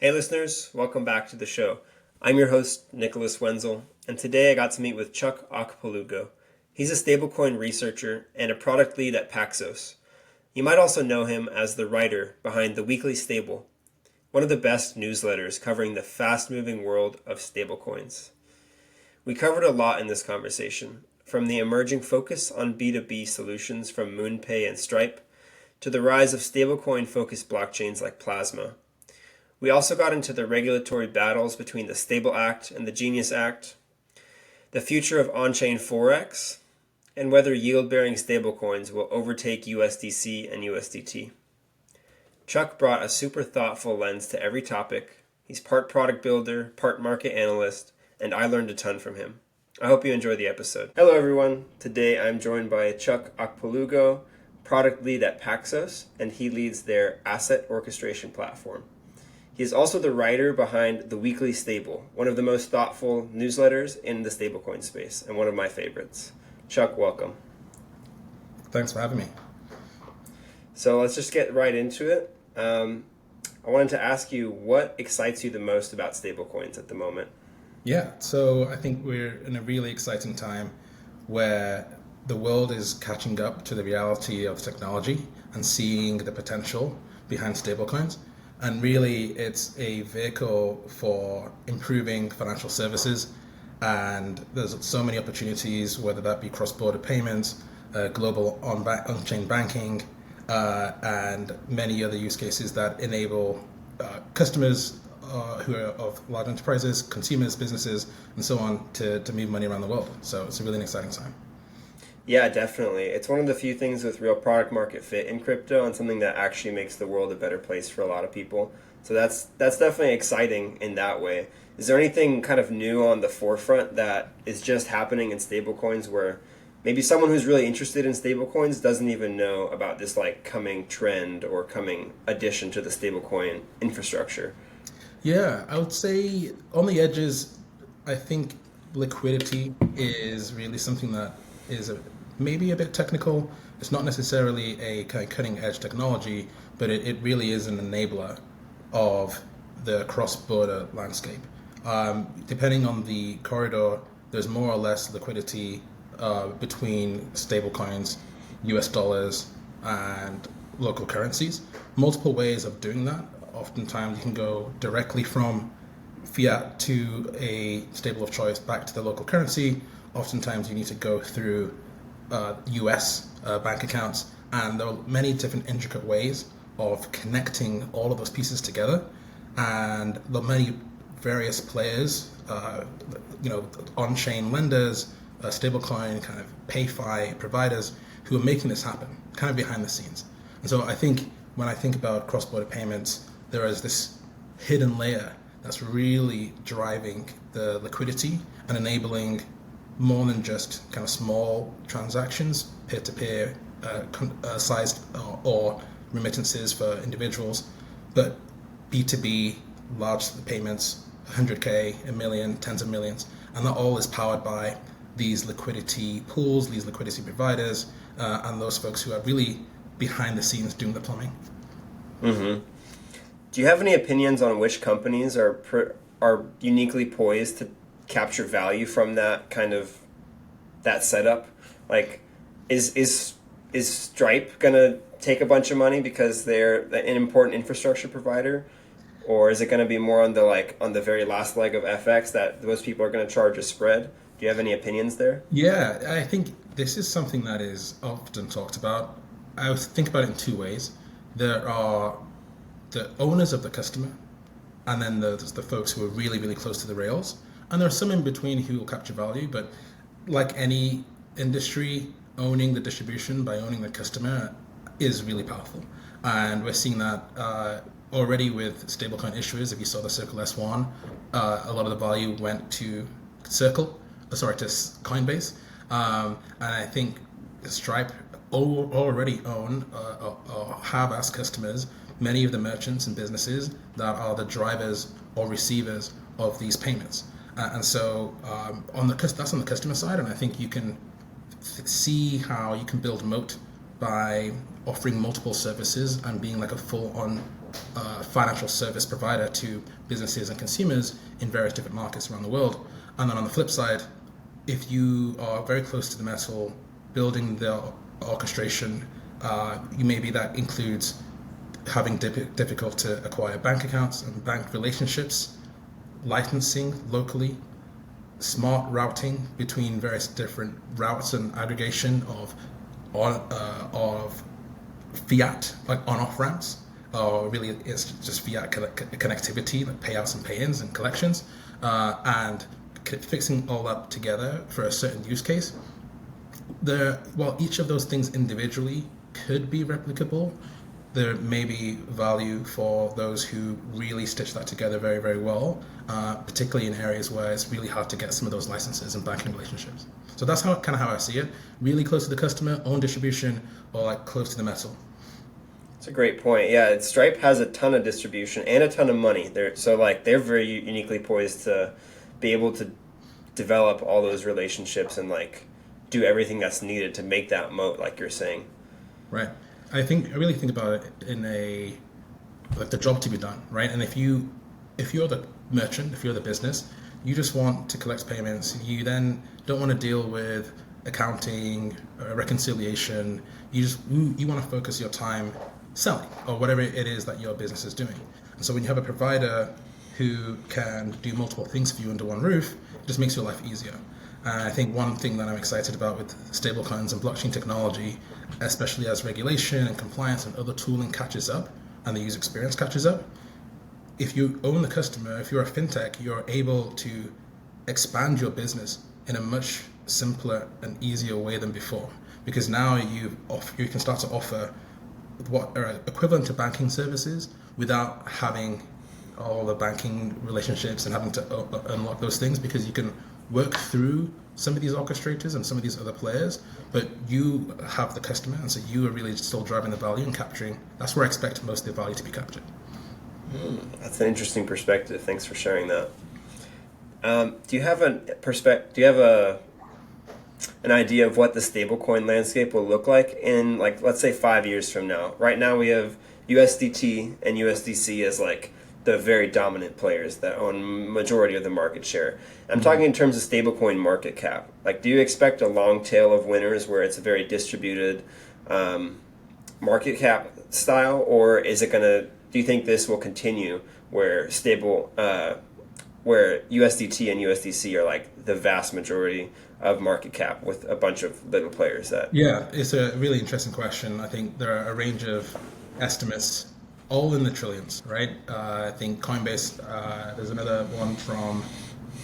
Hey listeners, welcome back to the show. I'm your host, Nicholas Wenzel, and today I got to meet with Chuk Okpalugo. He's a stablecoin researcher and a product lead at Paxos. You might also know him as the writer behind The Weekly Stable, one of the best newsletters covering the fast-moving world of stablecoins. We covered a lot in this conversation, from the emerging focus on B2B solutions from MoonPay and Stripe, to the rise of stablecoin-focused blockchains like Plasma. We also got into the regulatory battles between the Stable Act and the Genius Act, the future of on-chain forex, and whether yield-bearing stablecoins will overtake USDC and USDT. Chuk brought a super thoughtful lens to every topic. He's part product builder, part market analyst, and I learned a ton from him. I hope you enjoy the episode. Hello everyone. Today I'm joined by Chuk Okpalugo, product lead at Paxos, and he leads their asset orchestration platform. He is also the writer behind The Weekly Stable, one of the most thoughtful newsletters in the stablecoin space, and one of my favorites. Chuk, welcome. Thanks for having me. So let's just get right into it. I wanted to ask you, what excites you the most about stablecoins at the moment? Yeah, so I think we're in a really exciting time where the world is catching up to the reality of technology and seeing the potential behind stablecoins. And really, it's a vehicle for improving financial services. And there's so many opportunities, whether that be cross-border payments, global on-chain banking, and many other use cases that enable customers who are of large enterprises, consumers, businesses, and so on to move money around the world. So it's a really exciting time. Yeah, definitely. It's one of the few things with real product market fit in crypto and something that actually makes the world a better place for a lot of people. So that's definitely exciting in that way. Is there anything kind of new on the forefront that is just happening in stablecoins where maybe someone who's really interested in stablecoins doesn't even know about this like coming trend or coming addition to the stablecoin infrastructure? Yeah, I would say on the edges, I think liquidity is really something that is maybe a bit technical. It's not necessarily a kind of cutting edge technology, but it really is an enabler of the cross-border landscape. Depending on the corridor, there's more or less liquidity between stablecoins, US dollars, and local currencies. Multiple ways of doing that. Oftentimes you can go directly from fiat to a stable of choice back to the local currency. Oftentimes you need to go through US bank accounts, and there are many different intricate ways of connecting all of those pieces together. And the many various players, on-chain lenders, stablecoin kind of pay-fi providers who are making this happen, kind of behind the scenes. And so I think when I think about cross-border payments, there is this hidden layer that's really driving the liquidity and enabling more than just kind of small transactions, peer-to-peer sized or remittances for individuals, but B2B large payments, 100K, a million, tens of millions, and that all is powered by these liquidity pools, these liquidity providers, and those folks who are really behind the scenes doing the plumbing. Mm-hmm. Do you have any opinions on which companies are uniquely poised to capture value from that kind of that setup? Like, is Stripe gonna take a bunch of money because they're an important infrastructure provider, or is it gonna be more on the very last leg of FX that those people are gonna charge a spread? Do you have any opinions there? Yeah, I think this is something that is often talked about. I would think about it in two ways. There are the owners of the customer, and then there's the folks who are really, really close to the rails. And there are some in between who will capture value, but like any industry, owning the distribution by owning the customer is really powerful. And we're seeing that already with stablecoin issuers. If you saw the Circle S1, a lot of the value went to Coinbase. And I think Stripe already own or have as customers many of the merchants and businesses that are the drivers or receivers of these payments. And so that's on the customer side, and I think you can see how you can build moat by offering multiple services and being like a full-on financial service provider to businesses and consumers in various different markets around the world. And then on the flip side, if you are very close to the metal, building the orchestration, maybe that includes having difficult to acquire bank accounts and bank relationships, licensing locally, smart routing between various different routes and aggregation of fiat, like on-off ramps, or really it's just fiat connectivity, like payouts and pay-ins and collections, and fixing all that together for a certain use case. While each of those things individually could be replicable, there may be value for those who really stitch that together very, very well, particularly in areas where it's really hard to get some of those licenses and banking relationships. So that's how I see it. Really close to the customer, own distribution, or like close to the metal. That's a great point. Yeah, Stripe has a ton of distribution and a ton of money. They're very uniquely poised to be able to develop all those relationships and like do everything that's needed to make that moat, like you're saying. Right. I really think about it in the job to be done, right? And if you're the merchant, if you're the business, you just want to collect payments. You then don't want to deal with accounting, reconciliation. You want to focus your time selling or whatever it is that your business is doing. And so when you have a provider who can do multiple things for you under one roof, it just makes your life easier. And I think one thing that I'm excited about with stablecoins and blockchain technology, especially as regulation and compliance and other tooling catches up and the user experience catches up, if you own the customer, if you're a fintech, you're able to expand your business in a much simpler and easier way than before. Because now you can start to offer what are equivalent to banking services without having all the banking relationships and having to unlock those things, because you can work through some of these orchestrators and some of these other players, but you have the customer, and so you are really still driving the value and capturing. An interesting perspective. Thanks for sharing that. Do you have an idea of what the stablecoin landscape will look like in, like, let's say 5 years from now? Right now we have USDT and USDC as like the very dominant players that own majority of the market share. I'm talking in terms of stablecoin market cap. Like, do you expect a long tail of winners where it's a very distributed market cap style, or is it do you think this will continue where where USDT and USDC are like the vast majority of market cap with a bunch of little players that... Yeah, it's a really interesting question. I think there are a range of estimates, all in the trillions, right? I think Coinbase, there's another one from,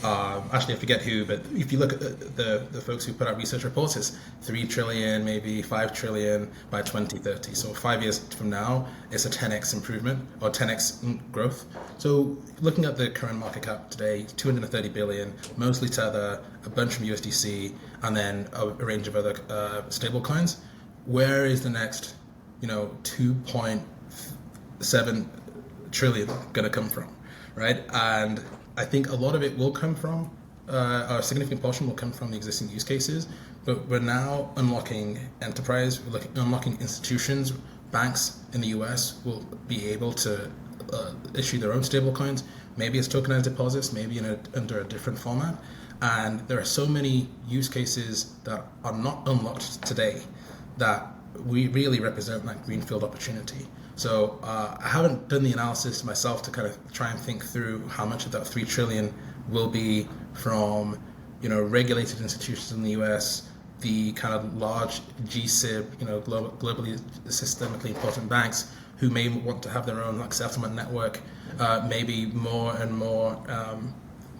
actually I forget who, but if you look at the folks who put out research reports, it's 3 trillion, maybe 5 trillion by 2030. So 5 years from now, it's a 10x improvement or 10x growth. So looking at the current market cap today, 230 billion, mostly Tether, a bunch from USDC, and then a range of other stable coins. Where is the next, 2.7 trillion going to come from, right? And I think a lot of it will come from, a significant portion will come from the existing use cases, but we're now unlocking enterprise, we're unlocking institutions. Banks in the US will be able to issue their own stable coins. Maybe it's tokenized deposits, maybe under a different format. And there are so many use cases that are not unlocked today that we really represent that greenfield opportunity. So I haven't done the analysis myself to kind of try and think through how much of that 3 trillion will be from, regulated institutions in the US, the kind of large GSIB, globally systemically important banks who may want to have their own like settlement network, maybe more and more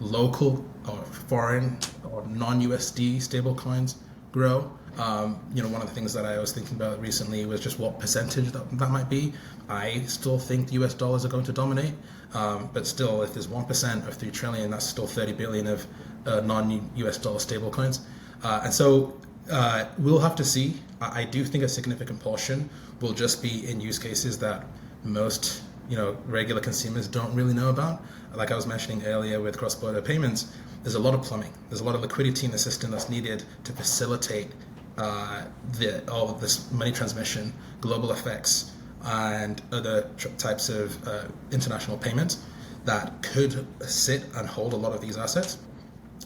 local or foreign or non-USD stablecoins grow. One of the things that I was thinking about recently was just what percentage that might be. I still think the US dollars are going to dominate, but still, if there's 1% of 3 trillion, that's still 30 billion of non-US dollar stablecoins. And so we'll have to see. I do think a significant portion will just be in use cases that most regular consumers don't really know about. Like I was mentioning earlier with cross-border payments, there's a lot of plumbing. There's a lot of liquidity in the system that's needed to facilitate all of this money transmission, global effects, and other types of international payments that could sit and hold a lot of these assets.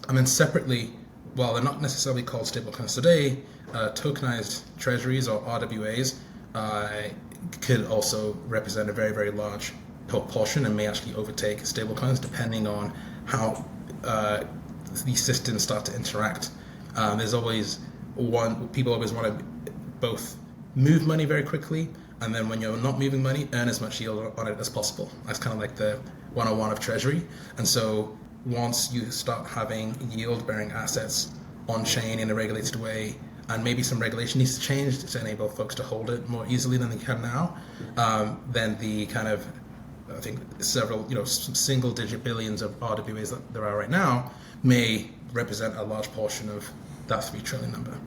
And then separately, while they're not necessarily called stablecoins today, tokenized treasuries or RWAs could also represent a very, very large portion and may actually overtake stablecoins depending on how these systems start to interact. There's always people always want to both move money very quickly, and then when you're not moving money, earn as much yield on it as possible. That's kind of like the 101 of treasury. And so once you start having yield-bearing assets on-chain in a regulated way, and maybe some regulation needs to change to enable folks to hold it more easily than they can now, then the kind of, I think several, single-digit billions of RWAs that there are right now may represent a large portion of that 3 trillion number.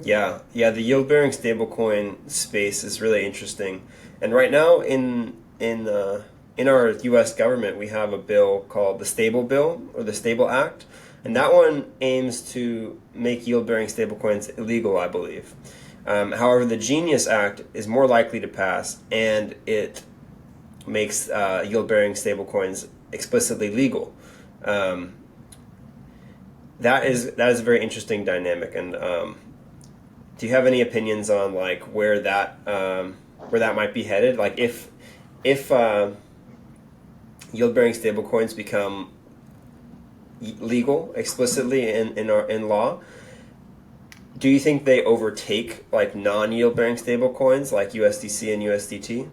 Yeah, the yield-bearing stablecoin space is really interesting, and right now in our U.S. government we have a bill called the Stable Bill or the Stable Act, and that one aims to make yield-bearing stablecoins illegal, I believe. However, the Genius Act is more likely to pass, and it makes yield-bearing stablecoins explicitly legal. That is a very interesting dynamic, and do you have any opinions on like where that might be headed? Like if yield-bearing stablecoins become legal explicitly in law, do you think they overtake like non-yield-bearing stablecoins like USDC and USDT?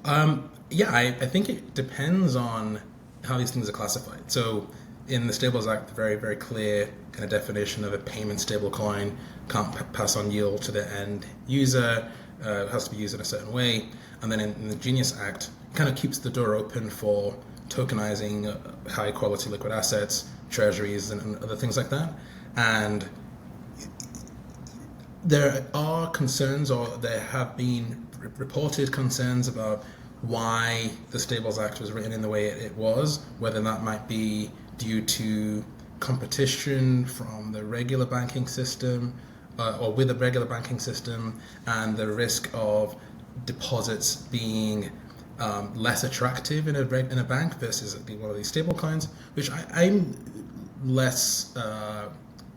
I think it depends on how these things are classified. So in the Stables Act, the very, very clear kind of definition of a payment stablecoin can't pass on yield to the end user, has to be used in a certain way. And then in the Genius Act, it kind of keeps the door open for tokenizing high quality liquid assets, treasuries, and other things like that. And there are concerns, or there have been reported concerns about why the Stables Act was written in the way it was, whether that might be due to competition from the regular banking system or with the regular banking system, and the risk of deposits being less attractive in a bank versus one of these stable coins, which I'm less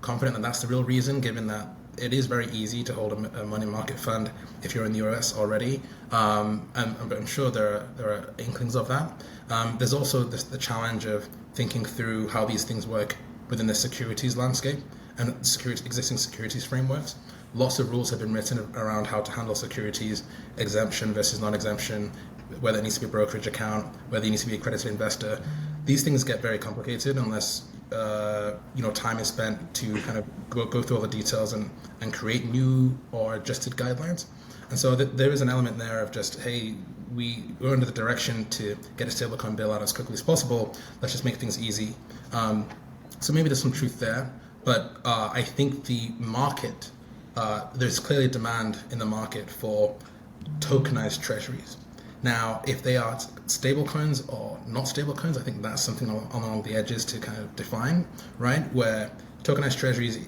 confident that that's the real reason, given that it is very easy to hold a money market fund if you're in the US already, but I'm sure there are inklings of that. There's also the challenge of thinking through how these things work within the securities landscape and existing securities frameworks. Lots of rules have been written around how to handle securities, exemption versus non-exemption, whether it needs to be a brokerage account, whether you need to be an accredited investor. These things get very complicated unless time is spent to kind of go through all the details and create new or adjusted guidelines. And so there is an element there of just, hey, we're under the direction to get a stablecoin bill out as quickly as possible. Let's just make things easy. So maybe there's some truth there, but I think the market, there's clearly demand in the market for tokenized treasuries. Now, if they are stablecoins or not stablecoins, I think that's something along the edges to kind of define, right? Where tokenized treasuries,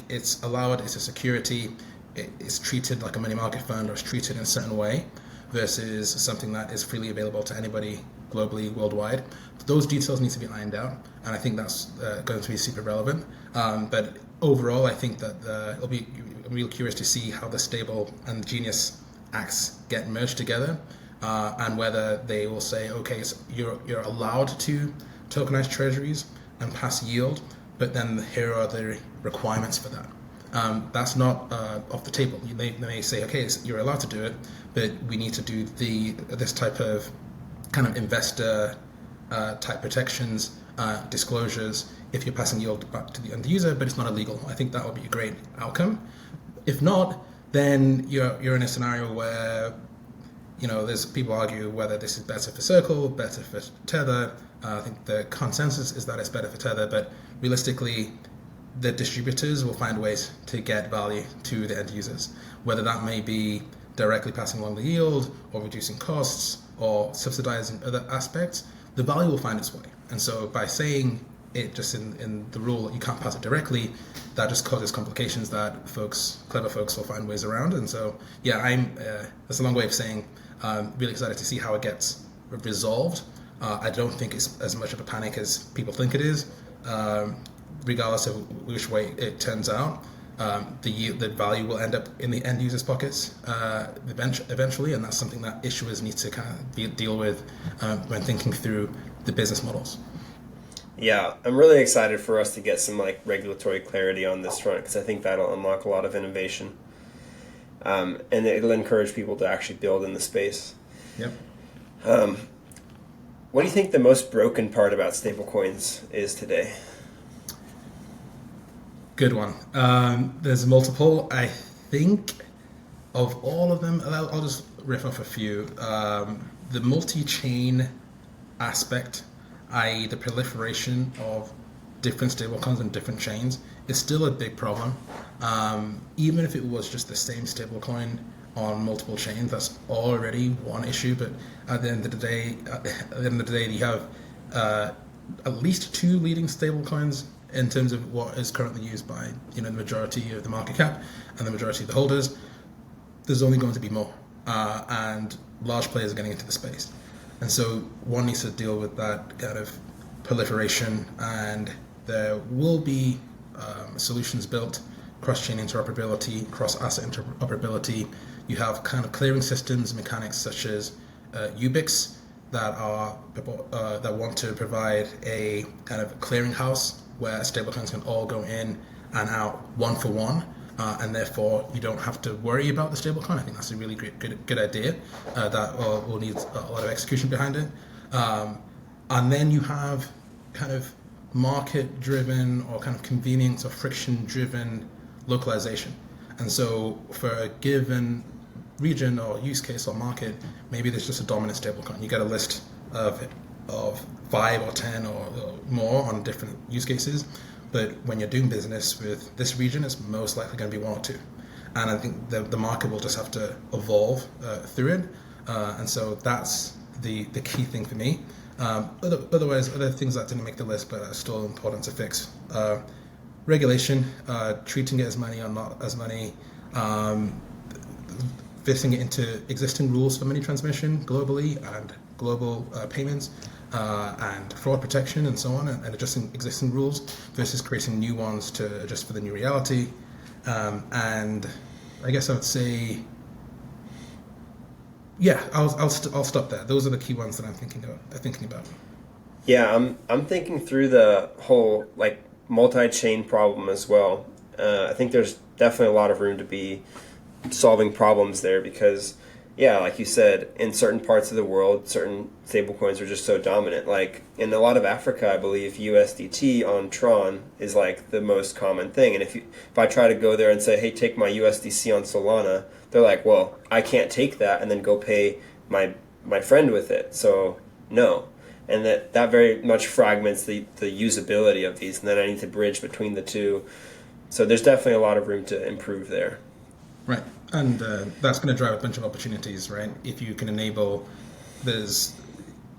it's allowed, it's a security, it's treated like a money market fund, or it's treated in a certain way, versus something that is freely available to anybody globally, worldwide. Those details need to be ironed out, and I think that's going to be super relevant. But overall, I think that it'll be real curious to see how the Stable and Genius Acts get merged together. And whether they will say, okay, so you're allowed to tokenize treasuries and pass yield, but then here are the requirements for that. That's not off the table. They may say, okay, so you're allowed to do it, but we need to do this type of kind of investor type protections, disclosures, if you're passing yield back to the end user, but it's not illegal. I think that would be a great outcome. If not, then you're in a scenario where there's people argue whether this is better for Circle, better for Tether. I think the consensus is that it's better for Tether, but realistically, the distributors will find ways to get value to the end users, whether that may be directly passing along the yield or reducing costs or subsidizing other aspects. The value will find its way. And so by saying it just in the rule that you can't pass it directly, that just causes complications that clever folks will find ways around. And so, yeah, that's a long way of saying really excited to see how it gets resolved. I don't think it's as much of a panic as people think it is. Regardless of which way it turns out, the value will end up in the end user's pockets eventually, and that's something that issuers need to kind of deal with when thinking through the business models. Yeah, I'm really excited for us to get some like regulatory clarity on this front, because I think that'll unlock a lot of innovation, and it'll encourage people to actually build in the space. Yep. What do you think the most broken part about stablecoins is today? Good one. There's multiple. I think of all of them, I'll just riff off a few. The multi-chain aspect, i.e. the proliferation of different stablecoins and different chains, is still a big problem. Even if it was just the same stablecoin on multiple chains, that's already one issue. But at the end of the day, you have at least two leading stablecoins in terms of what is currently used by the majority of the market cap and the majority of the holders. There's only going to be more, and large players are getting into the space. And so one needs to deal with that kind of proliferation, and there will be solutions built, cross-chain interoperability, cross-asset interoperability. You have kind of clearing systems, mechanics such as UBIX that want to provide a kind of clearinghouse where stablecoins can all go in and out one for one, and therefore you don't have to worry about the stablecoin. I think that's a really good idea that will need a lot of execution behind it. And then you have kind of market-driven or kind of convenience or friction-driven localization. And so for a given region or use case or market, maybe there's just a dominant stablecoin. You get a list of 5 or 10 or more on different use cases, but when you're doing business with this region, it's most likely going to be one or two. And I think the market will just have to evolve through it. And so that's the key thing for me. Otherwise, other things that didn't make the list but are still important to fix. Regulation, treating it as money or not as money, fitting it into existing rules for money transmission globally and global payments, and fraud protection and so on, and adjusting existing rules versus creating new ones to adjust for the new reality. And I guess I would say, yeah, I'll stop there. Those are the key ones that I'm thinking about. Yeah, I'm thinking through the whole like multi-chain problem as well. I think there's definitely a lot of room to be solving problems there, because yeah, like you said, in certain parts of the world, certain stablecoins are just so dominant. Like in a lot of Africa, I believe USDT on Tron is like the most common thing. And if I try to go there and say, hey, take my USDC on Solana, they're like, well, I can't take that and then go pay my friend with it. So no. And that very much fragments the usability of these. And then I need to bridge between the two. So there's definitely a lot of room to improve there. Right, and that's going to drive a bunch of opportunities, right? If you can enable, there's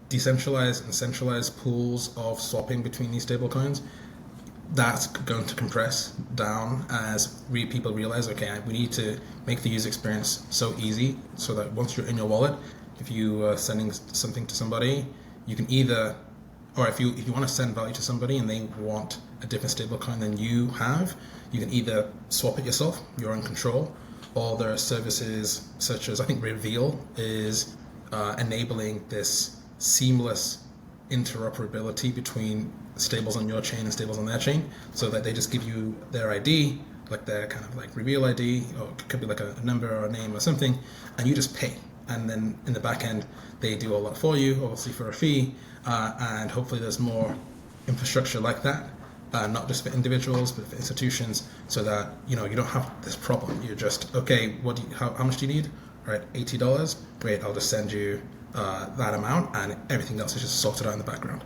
decentralized and centralized pools of swapping between these stablecoins, that's going to compress down as people realize, okay, we need to make the user experience so easy so that once you're in your wallet, if you are sending something to somebody, you can either, or if you want to send value to somebody and they want a different stablecoin than you have, you can either swap it yourself, you're in control, or there are services such as, I think Reveal is enabling this seamless interoperability between stables on your chain and stables on their chain, so that they just give you their ID, like their kind of like Reveal ID, or it could be like a number or a name or something, and you just pay. And then in the back end, they do all that for you, obviously for a fee, and hopefully there's more infrastructure like that. Not just for individuals, but for institutions, so that you don't have this problem. You're just, okay, how much do you need? All right, $80. Great, I'll just send you that amount, and everything else is just sorted out in the background.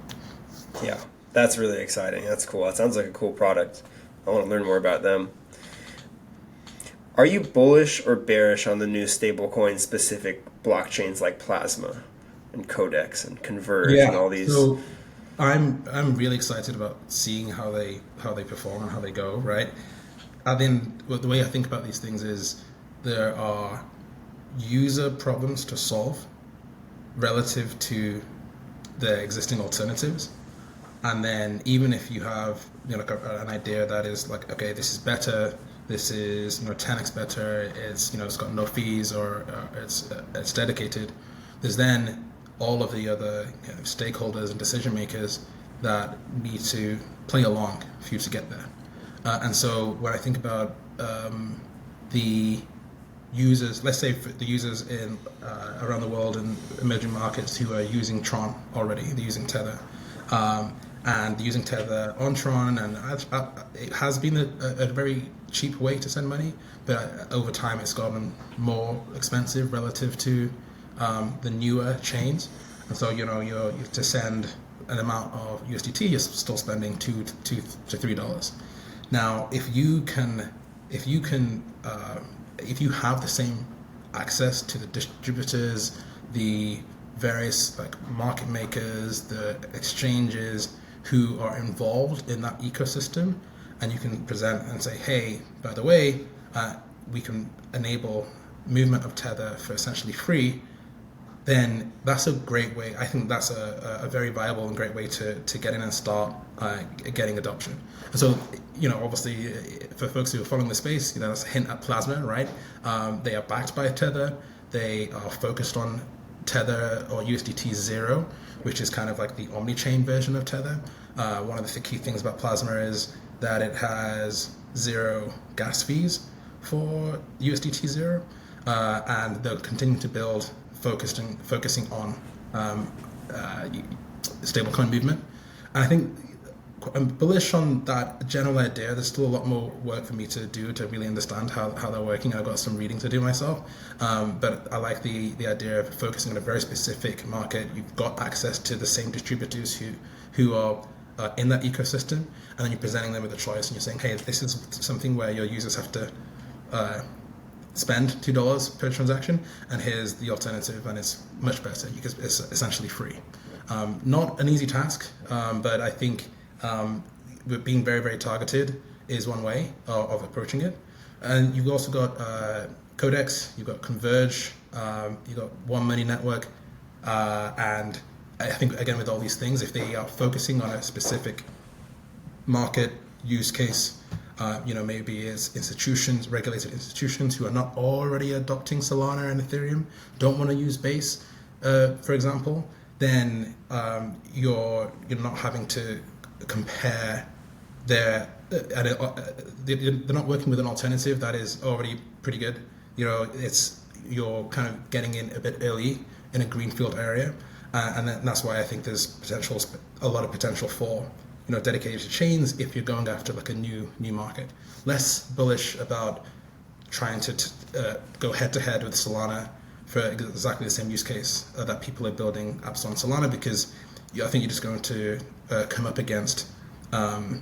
Yeah, that's really exciting. That's cool. That sounds like a cool product. I want to learn more about them. Are you bullish or bearish on the new stablecoin specific blockchains like Plasma and Codex and Converge and all these? So I'm really excited about seeing how they perform and how they go. Right. And then the way I think about these things is there are user problems to solve relative to the existing alternatives. And then even if you have like an idea that is like, okay, this is better, this is 10x better, it's got no fees or it's dedicated. There's then all of the other stakeholders and decision makers that need to play along for you to get there. And so when I think about the users, let's say for the users in around the world in emerging markets who are using Tron already, they're using Tether, and using Tether on Tron, and it has been a very cheap way to send money, but over time it's gotten more expensive relative to the newer chains. And so you're to send an amount of USDT, you're still spending $2 to $3. Now, if you have the same access to the distributors, the various like market makers, the exchanges who are involved in that ecosystem, and you can present and say, hey, by the way, we can enable movement of Tether for essentially free, then that's a great way. I think that's a very viable and great way to get in and start getting adoption. And so, obviously, for folks who are following the space, that's a hint at Plasma, right? They are backed by Tether. They are focused on Tether or USDT Zero, which is kind of like the omni-chain version of Tether. One of the key things about Plasma is that it has zero gas fees for USDT Zero, and they'll continue to build focusing on stablecoin movement. And I think I'm bullish on that general idea. There's still a lot more work for me to do to really understand how they're working. I've got some reading to do myself, but I like the idea of focusing on a very specific market. You've got access to the same distributors who are in that ecosystem, and then you're presenting them with a choice, and you're saying, hey, this is something where your users have to spend $2 per transaction, and here's the alternative, and it's much better because it's essentially free. Not an easy task, but I think being very, very targeted is one way of approaching it. And you've also got Codex, you've got Converge, you've got One Money Network, and I think, again, with all these things, if they are focusing on a specific market use case, maybe it's institutions, regulated institutions who are not already adopting Solana and Ethereum, don't want to use Base, for example, then you're not having to compare they're not working with an alternative that is already pretty good. You're kind of getting in a bit early in a greenfield area, and that's why I think there's a lot of potential for dedicated chains if you're going after like a new market. Less bullish about trying to go head to head with Solana for exactly the same use case that people are building apps on Solana, because I think you're just going to come up against the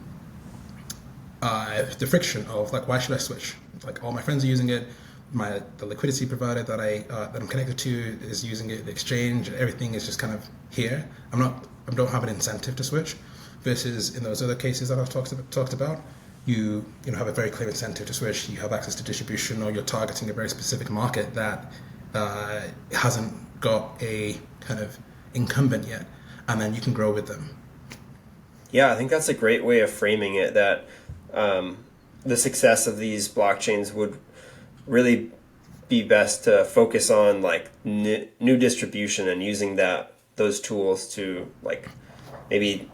friction of like, why should I switch? Like, all my friends are using it. The liquidity provider that I'm connected to is using it. The exchange, everything is just kind of here. I don't have an incentive to switch. Versus in those other cases that I've talked about, you have a very clear incentive to switch. You have access to distribution, or you're targeting a very specific market that hasn't got a kind of incumbent yet, and then you can grow with them. Yeah, I think that's a great way of framing it, that the success of these blockchains would really be best to focus on like new distribution and using those tools to like maybe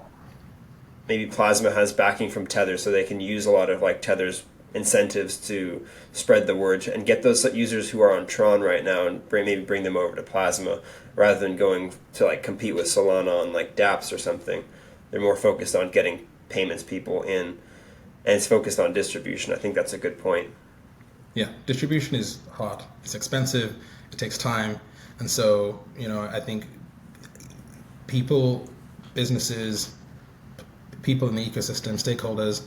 Plasma has backing from Tether, so they can use a lot of like Tether's incentives to spread the word and get those users who are on Tron right now and bring them over to Plasma, rather than going to like compete with Solana on like dApps or something. They're more focused on getting payments people in, and it's focused on distribution. I think that's a good point. Yeah, distribution is hard. It's expensive. It takes time, and so I think businesses, people in the ecosystem, stakeholders,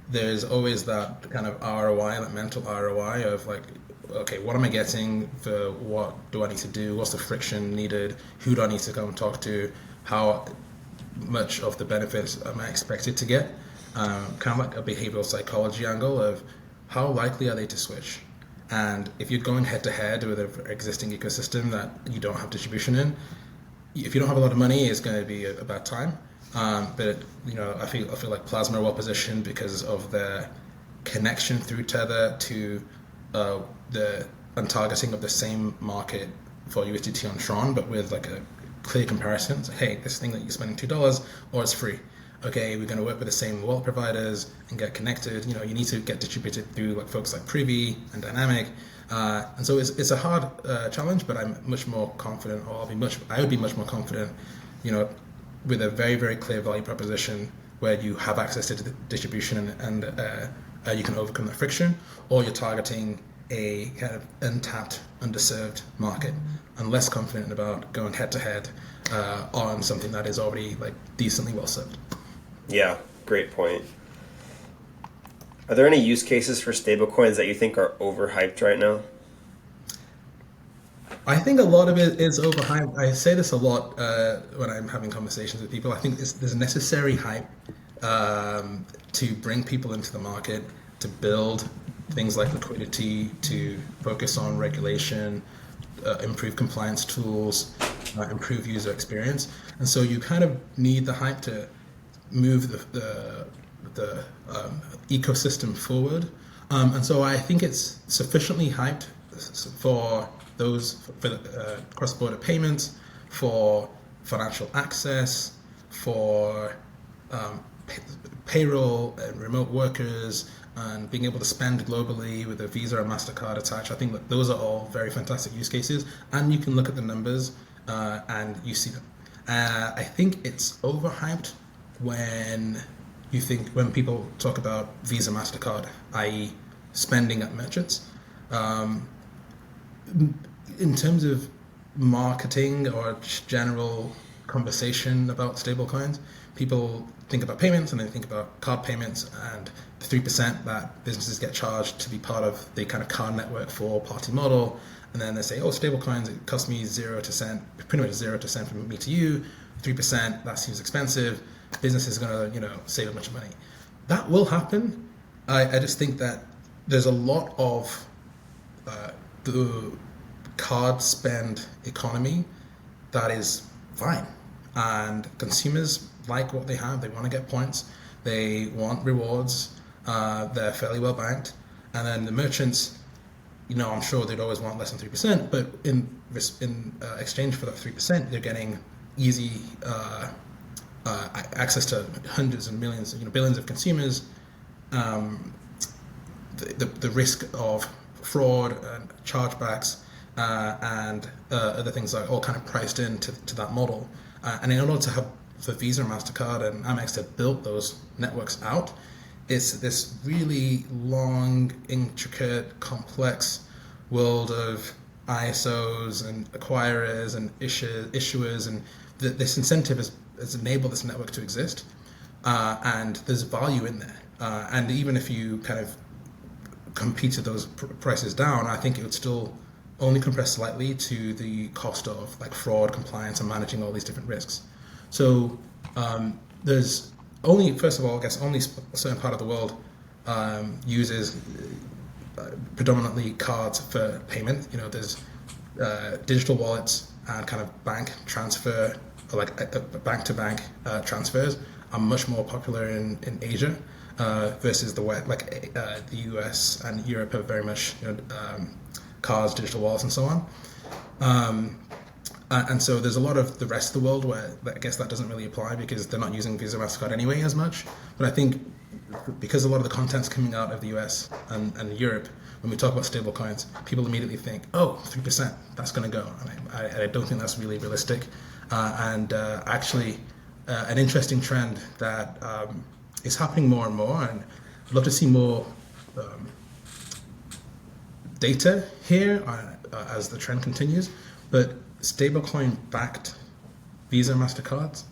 there's always that kind of ROI, that mental ROI of like, okay, what am I getting for what do I need to do? What's the friction needed? Who do I need to go and talk to? How much of the benefits am I expected to get. Kind of like a behavioral psychology angle of how likely are they to switch. And if you're going head to head with an existing ecosystem that you don't have distribution in, if you don't have a lot of money, it's going to be a bad time. But I feel like Plasma are well positioned because of their connection through Tether to the and targeting of the same market for USDT on Tron, but with like a clear comparison. So, hey, this thing that you're spending $2 or it's free. Okay, we're going to work with the same wallet providers and get connected. You need to get distributed through like folks like Privy and Dynamic. And so it's a hard challenge, but I'm much more confident, or I would be much more confident, with a very, very clear value proposition where you have access to the distribution and you can overcome the friction, or you're targeting a kind of untapped, underserved market. I'm less confident about going head to head on something that is already like decently well served. Yeah, great point. Are there any use cases for stablecoins that you think are overhyped right now? I think a lot of it is overhyped. I say this a lot when I'm having conversations with people. I think there's necessary hype to bring people into the market, to build things like liquidity, to focus on regulation, improve compliance tools, improve user experience. And so you kind of need the hype to move the ecosystem forward. And so I think it's sufficiently hyped for cross-border payments, for financial access, for payroll and remote workers, and being able to spend globally with a Visa or MasterCard attached. I think that those are all very fantastic use cases, and you can look at the numbers and you see them. I think it's overhyped when people talk about Visa, MasterCard, i.e. spending at merchants. In terms of marketing or general conversation about stablecoins, people think about payments and they think about card payments and the 3% that businesses get charged to be part of the kind of card network for party model. And then they say, oh, stablecoins, it costs me 0 to cent, pretty much 0 to cent from me to you, 3%, that seems expensive. Business is going to, save a bunch of money. That will happen. I just think that there's a lot of the card spend economy that is fine. And consumers like what they have. They want to get points. They want rewards. They're fairly well banked. And then the merchants, I'm sure they'd always want less than 3%, but in exchange for that 3%, they're getting easy access to hundreds and millions, billions of consumers. The risk of fraud and chargebacks and other things are all kind of priced into that model. And in order to have for Visa, MasterCard, and Amex to build those networks out, it's this really long, intricate, complex world of ISOs and acquirers and issuers, and this incentive has enabled this network to exist, and there's value in there. And even if you kind of competed those prices down, I think it would still only compress slightly to the cost of like fraud, compliance, and managing all these different risks. So there's only, first of all, I guess only a certain part of the world uses predominantly cards for payment. There's digital wallets and kind of bank transfer, or like bank-to-bank transfers are much more popular in Asia versus the West. Like the US and Europe have very much cards, digital wallets, and so on. And so there's a lot of the rest of the world where I guess that doesn't really apply because they're not using Visa, MasterCard anyway as much. But I think because a lot of the content's coming out of the US and Europe, when we talk about stablecoins, people immediately think, oh, 3%, that's going to go. I don't think that's really realistic. Actually, an interesting trend that is happening more and more, and I'd love to see more data here as the trend continues, but stablecoin-backed Visa and MasterCards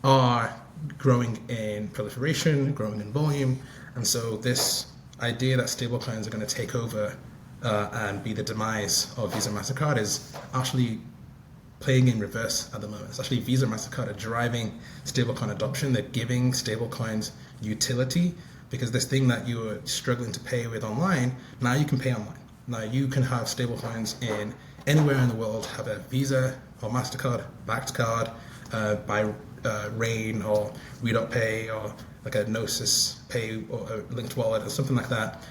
are growing in proliferation, growing in volume, and so this idea that stablecoins are going to take over and be the demise of Visa and MasterCard is actually playing in reverse at the moment. It's actually Visa and MasterCard are driving stablecoin adoption. They're giving stablecoins utility, because this thing that you were struggling to pay with online, now you can pay online. Now you can have stablecoins in anywhere in the world, have a Visa or MasterCard backed card by Rain or We.Pay or like a Gnosis Pay or a linked wallet or something like that.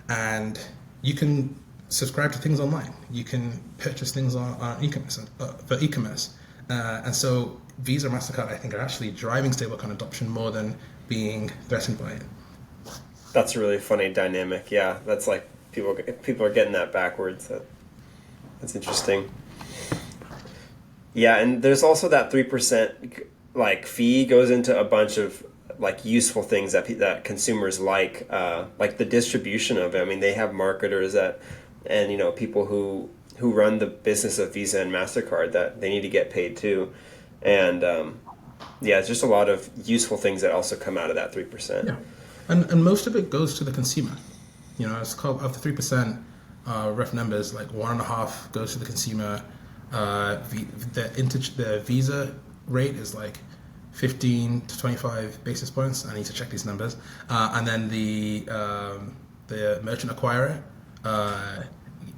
And you can subscribe to things online. You can purchase things on e-commerce, for e-commerce. And so Visa and MasterCard, I think, are actually driving stablecoin adoption more than being threatened by it. That's a really funny dynamic. Yeah, that's like people are getting that backwards. That's interesting. Yeah, and there's also that 3% like fee goes into a bunch of like useful things that consumers like the distribution of it. I mean, they have marketers and people who run the business of Visa and MasterCard that they need to get paid too, and it's just a lot of useful things that also come out of that 3%. Yeah, and most of it goes to the consumer. It's called, of the 3%, rough numbers, like 1.5 goes to the consumer. The Visa rate is like 15 to 25 basis points. I need to check these numbers. And then the merchant acquirer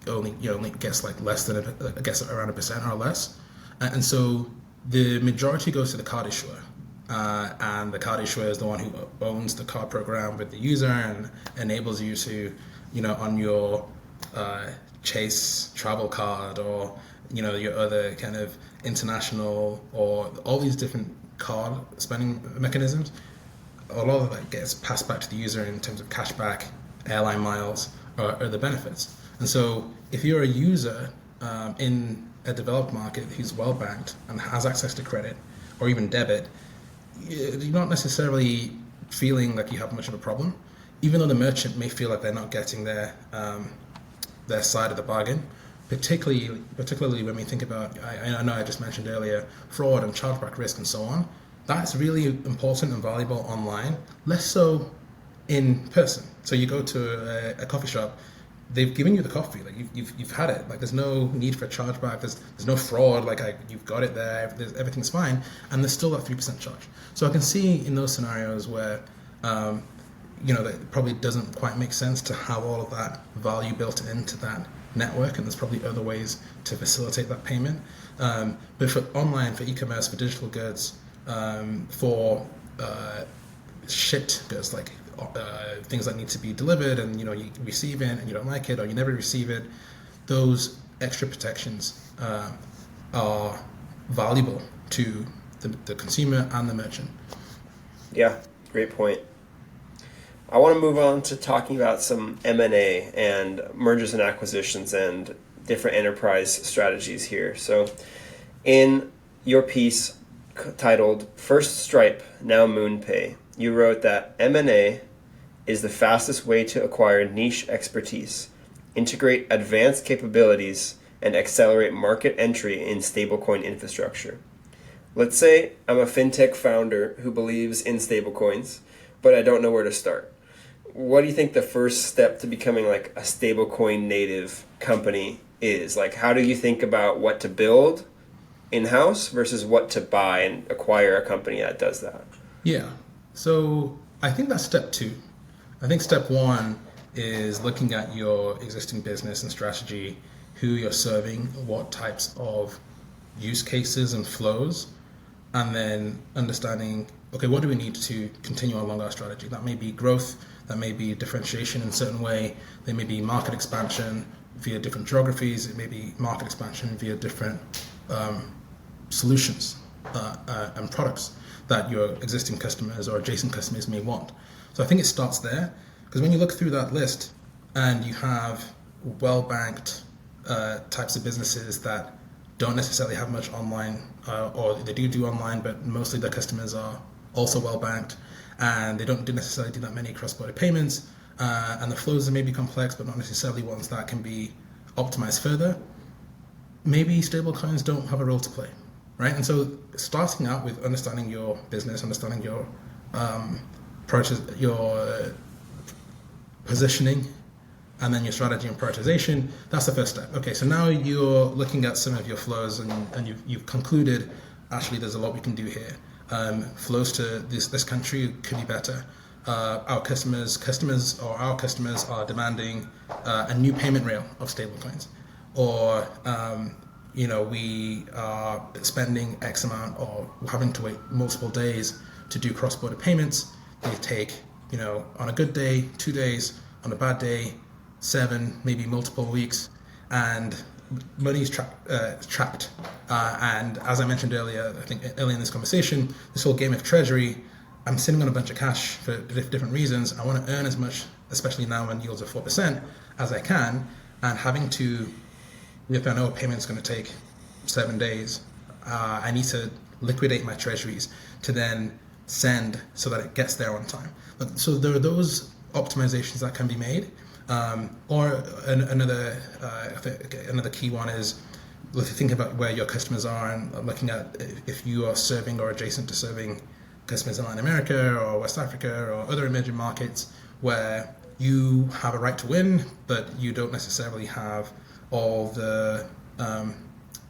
only gets like less than I guess around 1% or less. And so the majority goes to the card issuer. And the card issuer is the one who owns the card program with the user and enables you to, on your Chase travel card or your other kind of international or all these different card spending mechanisms, a lot of that gets passed back to the user in terms of cashback, airline miles, or the benefits. And so if you're a user in a developed market who's well banked and has access to credit or even debit, you're not necessarily feeling like you have much of a problem, even though the merchant may feel like they're not getting their side of the bargain. Particularly when we think about, I know I just mentioned earlier, fraud and chargeback risk and so on. That's really important and valuable online, less so in person. So you go to a coffee shop, they've given you the coffee, like you've had it. Like there's no need for a chargeback. There's no fraud. Like you've got it there. Everything's fine, and there's still that 3% charge. So I can see in those scenarios where that it probably doesn't quite make sense to have all of that value built into that network, and there's probably other ways to facilitate that payment. But for online, for e-commerce, for digital goods, for shipped goods, like things that need to be delivered and you receive it and you don't like it or you never receive it, those extra protections are valuable to the consumer and the merchant. Yeah, great point. I want to move on to talking about some M&A and mergers and acquisitions and different enterprise strategies here. So in your piece titled First Stripe, Now MoonPay, you wrote that M&A is the fastest way to acquire niche expertise, integrate advanced capabilities, and accelerate market entry in stablecoin infrastructure. Let's say I'm a fintech founder who believes in stablecoins, but I don't know where to start. What do you think the first step to becoming like a stablecoin native company is? Like, how do you think about what to build in-house versus what to buy and acquire a company that does that? Yeah. So I think that's step 2. I think step 1 is looking at your existing business and strategy, who you're serving, what types of use cases and flows, and then understanding, okay, what do we need to continue along our strategy? That may be growth, that may be differentiation in a certain way, there may be market expansion via different geographies, it may be market expansion via different solutions and products that your existing customers or adjacent customers may want. So I think it starts there, because when you look through that list and you have well-banked types of businesses that don't necessarily have much online, or they do online, but mostly their customers are also well-banked, and they don't necessarily do that many cross-border payments, and the flows are maybe complex, but not necessarily ones that can be optimized further. Maybe stablecoins don't have a role to play, right? And so starting out with understanding your business, understanding your positioning, and then your strategy and prioritization. That's the first step. Okay, so now you're looking at some of your flows, and you've concluded, actually, there's a lot we can do here. Flows to this country could be better. Our customers are demanding a new payment rail of stablecoins, or we are spending X amount or having to wait multiple days to do cross-border payments. They take, on a good day, 2 days, on a bad day, 7, maybe multiple weeks, and money is trapped. And as I mentioned earlier, I think earlier in this conversation, this whole game of treasury, I'm sitting on a bunch of cash for different reasons. I want to earn as much, especially now when yields are 4%, as I can, and having to, if I know a payment's going to take 7 days, I need to liquidate my treasuries to then send so that it gets there on time. So there are those optimizations that can be made. Another key one is think about where your customers are and looking at if you are serving or adjacent to serving customers in Latin America or West Africa or other emerging markets where you have a right to win, but you don't necessarily have all the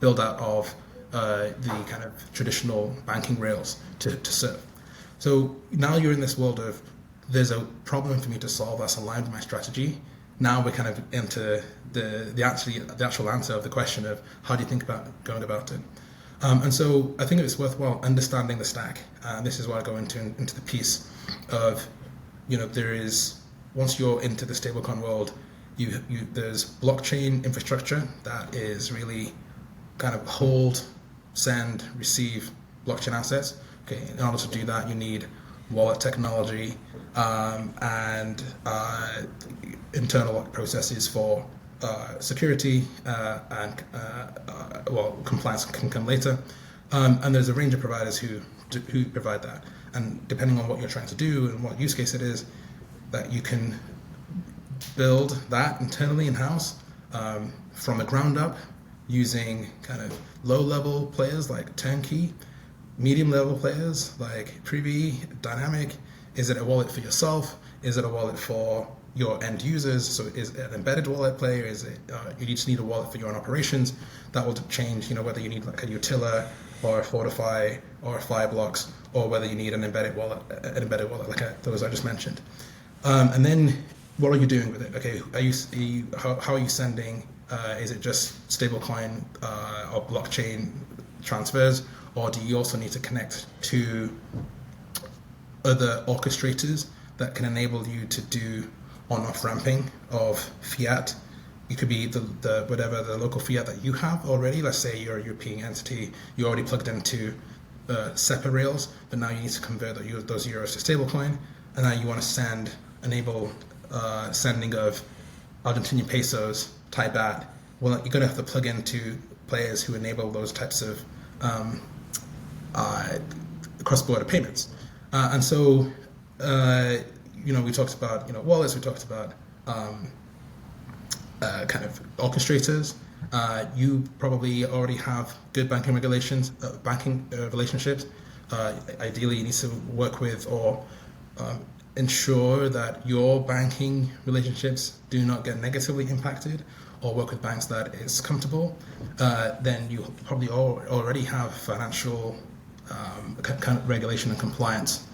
build out of the kind of traditional banking rails to serve. So now you're in this world of there's a problem for me to solve that's aligned with my strategy. Now we're kind of into the actual answer of the question of how do you think about going about it. And so I think it's worthwhile understanding the stack. This is why I go into the piece of, there is, once you're into the stablecoin world, there's blockchain infrastructure that is really kind of hold, send, receive blockchain assets. Okay, in order to do that, you need wallet technology and internal processes for security and compliance can come later. And there's a range of providers who provide that. And depending on what you're trying to do and what use case it is, that you can build that internally in-house from the ground up using kind of low-level players like Turnkey, medium-level players like Privy, Dynamic. Is it a wallet for yourself? Is it a wallet for your end users? So is it an embedded wallet player? Is it you just need a wallet for your own operations? That will change, whether you need like a Utila or a Fortify or a Fireblocks, or whether you need an embedded wallet like those I just mentioned. And then what are you doing with it? Okay, how are you sending? Is it just stablecoin or blockchain transfers, or do you also need to connect to other orchestrators that can enable you to do on-off ramping of fiat? It could be the local fiat that you have already. Let's say you're a European entity, you already plugged into SEPA rails, but now you need to convert those euros to stablecoin, and now you want to enable sending of Argentinian pesos, Thai baht. Well, you're going to have to plug into players who enable those types of cross-border payments. And so, we talked about wallets. We talked about kind of orchestrators. You probably already have good banking relationships. Ideally, you need to work with or ensure that your banking relationships do not get negatively impacted, or work with banks that is comfortable. Then you probably already have financial kind of regulation and compliance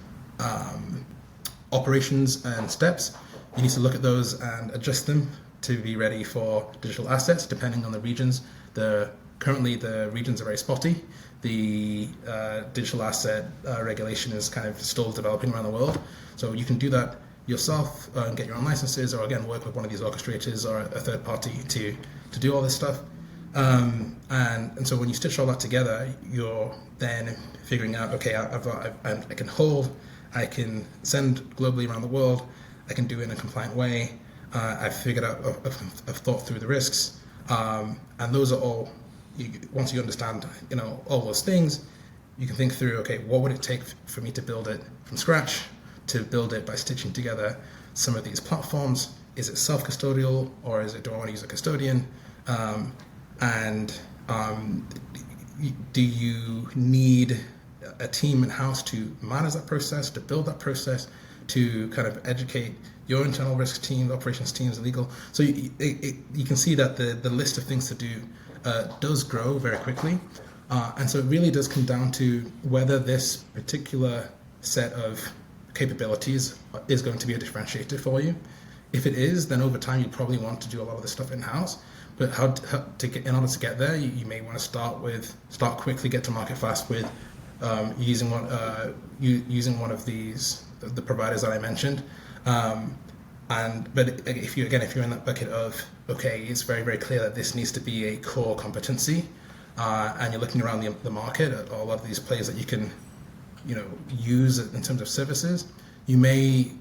operations and steps. You need to look at those and adjust them to be ready for digital assets, depending on the regions. Currently, the regions are very spotty. The digital asset regulation is kind of still developing around the world. So you can do that yourself and get your own licenses, or again, work with one of these orchestrators or a third party to do all this stuff. And so when you stitch all that together, you're then figuring out, okay, I can hold, I can send globally around the world, I can do it in a compliant way. I've figured out, I've thought through the risks, and those are all. Once you understand, all those things, you can think through, okay, what would it take for me to build it from scratch, to build it by stitching together some of these platforms? Is it self-custodial, or do I want to use a custodian? Do you need a team in-house to manage that process, to build that process, to kind of educate your internal risk teams, operations teams, legal. So you can see that the list of things to do does grow very quickly. And so it really does come down to whether this particular set of capabilities is going to be a differentiator for you. If it is, then over time you probably want to do a lot of this stuff in-house. But in order to get there, you may want to start quickly, get to market fast with using one of the providers that I mentioned. But if you're in that bucket of, okay, it's very, very clear that this needs to be a core competency, and you're looking around the market at a lot of these players that you can, use in terms of services, you may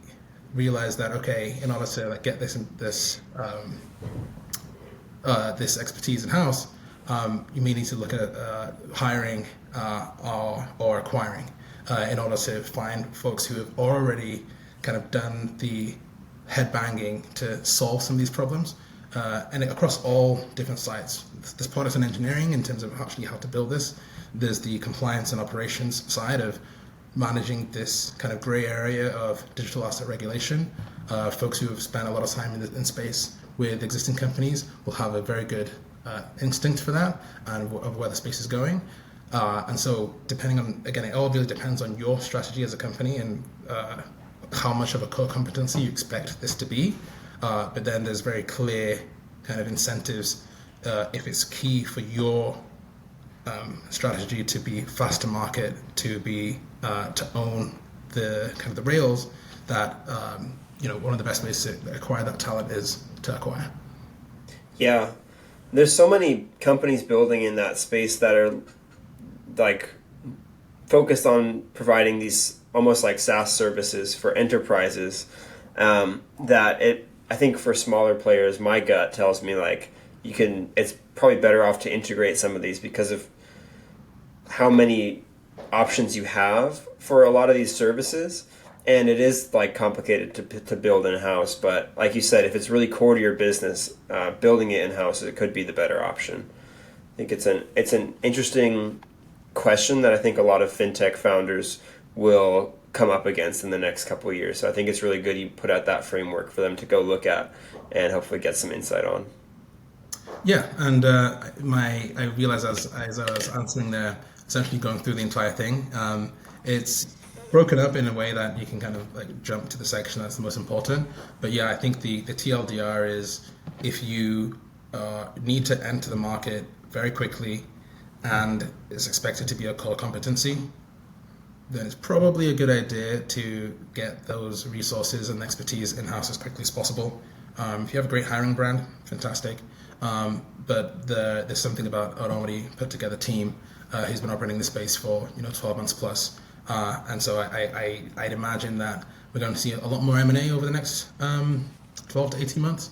realize that, okay, in order to get this expertise in house, you may need to look at hiring or acquiring in order to find folks who have already kind of done the headbanging to solve some of these problems, and across all different sites. There's product and engineering in terms of actually how to build this. There's the compliance and operations side of managing this kind of gray area of digital asset regulation. Folks who have spent a lot of time in space with existing companies will have a very good instinct for that and of where the space is going. And so depending on, again, it all really depends on your strategy as a company and how much of a core competency you expect this to be. But then there's very clear kind of incentives if it's key for your strategy to be fast to market, to be to own the kind of the rails that one of the best ways to acquire that talent is to acquire. Yeah, there's so many companies building in that space that are like focused on providing these almost like SaaS services for enterprises, that I think for smaller players, my gut tells me like it's probably better off to integrate some of these because of how many options you have for a lot of these services. And it is like complicated to build in-house, but like you said, if it's really core to your business, building it in-house, it could be the better option. I think it's an interesting question that I think a lot of fintech founders will come up against in the next couple of years. So I think it's really good you put out that framework for them to go look at and hopefully get some insight on. Yeah, and I realized as I was answering there, essentially going through the entire thing, it's broken up in a way that you can kind of like jump to the section that's the most important. But yeah, I think the TLDR is if you need to enter the market very quickly and it's expected to be a core competency, then it's probably a good idea to get those resources and expertise in-house as quickly as possible. If you have a great hiring brand, fantastic. But there's something about an already put together team who's been operating the space for 12 months plus. And so I'd imagine that we're going to see a lot more M&A over the next 12 to 18 months.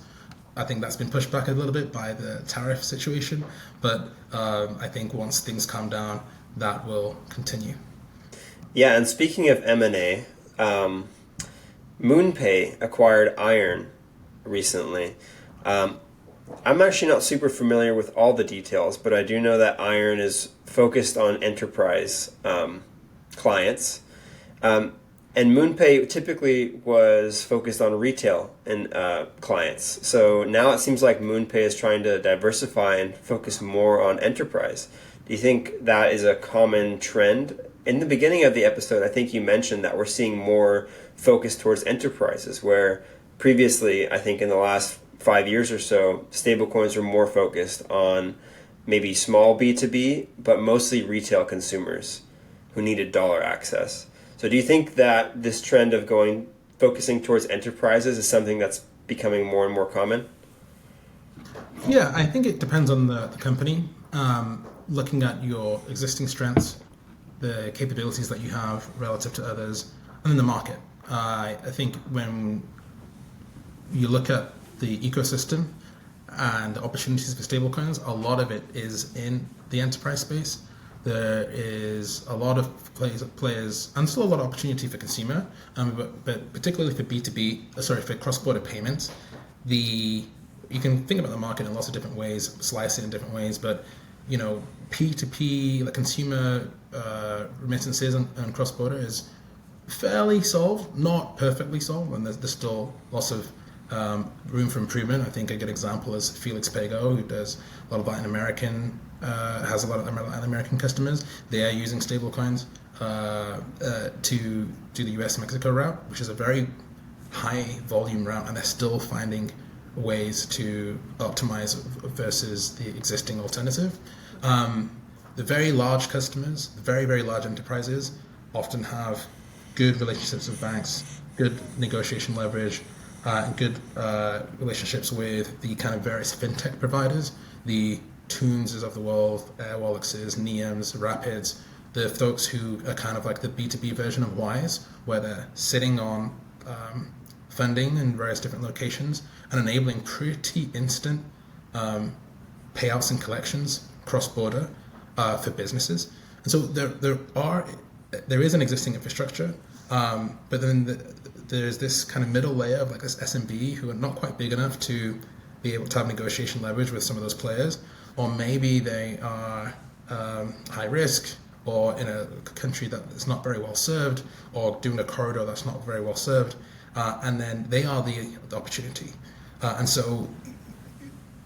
I think that's been pushed back a little bit by the tariff situation, but I think once things calm down, that will continue. Yeah, and speaking of M&A, MoonPay acquired Iron recently. I'm actually not super familiar with all the details, but I do know that Iron is focused on enterprise clients. And MoonPay typically was focused on retail and clients. So now it seems like MoonPay is trying to diversify and focus more on enterprise. Do you think that is a common trend? In the beginning of the episode, I think you mentioned that we're seeing more focus towards enterprises, where previously, I think in the last 5 years or so, stablecoins were more focused on maybe small B2B, but mostly retail consumers who needed dollar access. So do you think that this trend of focusing towards enterprises is something that's becoming more and more common? Yeah, I think it depends on the company. Looking at your existing strengths, the capabilities that you have relative to others, and then the market. I think when you look at the ecosystem and the opportunities for stablecoins, a lot of it is in the enterprise space. There is a lot of players and still a lot of opportunity for consumer, but particularly for for cross-border payments. You can think about the market in lots of different ways, slice it in different ways, but P2P, like consumer remittances and cross-border is fairly solved, not perfectly solved, and there's still lots of room for improvement. I think a good example is Felix Pago, who does a lot of Latin American, has a lot of Latin American customers. They are using stablecoins to do the US-Mexico route, which is a very high volume route, and they're still finding ways to optimize versus the existing alternative. The very large customers, the very, very large enterprises often have good relationships with banks, good negotiation leverage, and good relationships with the kind of various fintech providers, the Tunes of the world, Airwallexes, Niems, Rapids, the folks who are kind of like the B2B version of Wise, where they're sitting on funding in various different locations and enabling pretty instant payouts and collections cross-border for businesses. And so there is an existing infrastructure, but then there's this kind of middle layer of like this SMB who are not quite big enough to be able to have negotiation leverage with some of those players, or maybe they are high risk, or in a country that is not very well served, or doing a corridor that's not very well served, and then they are the opportunity. And so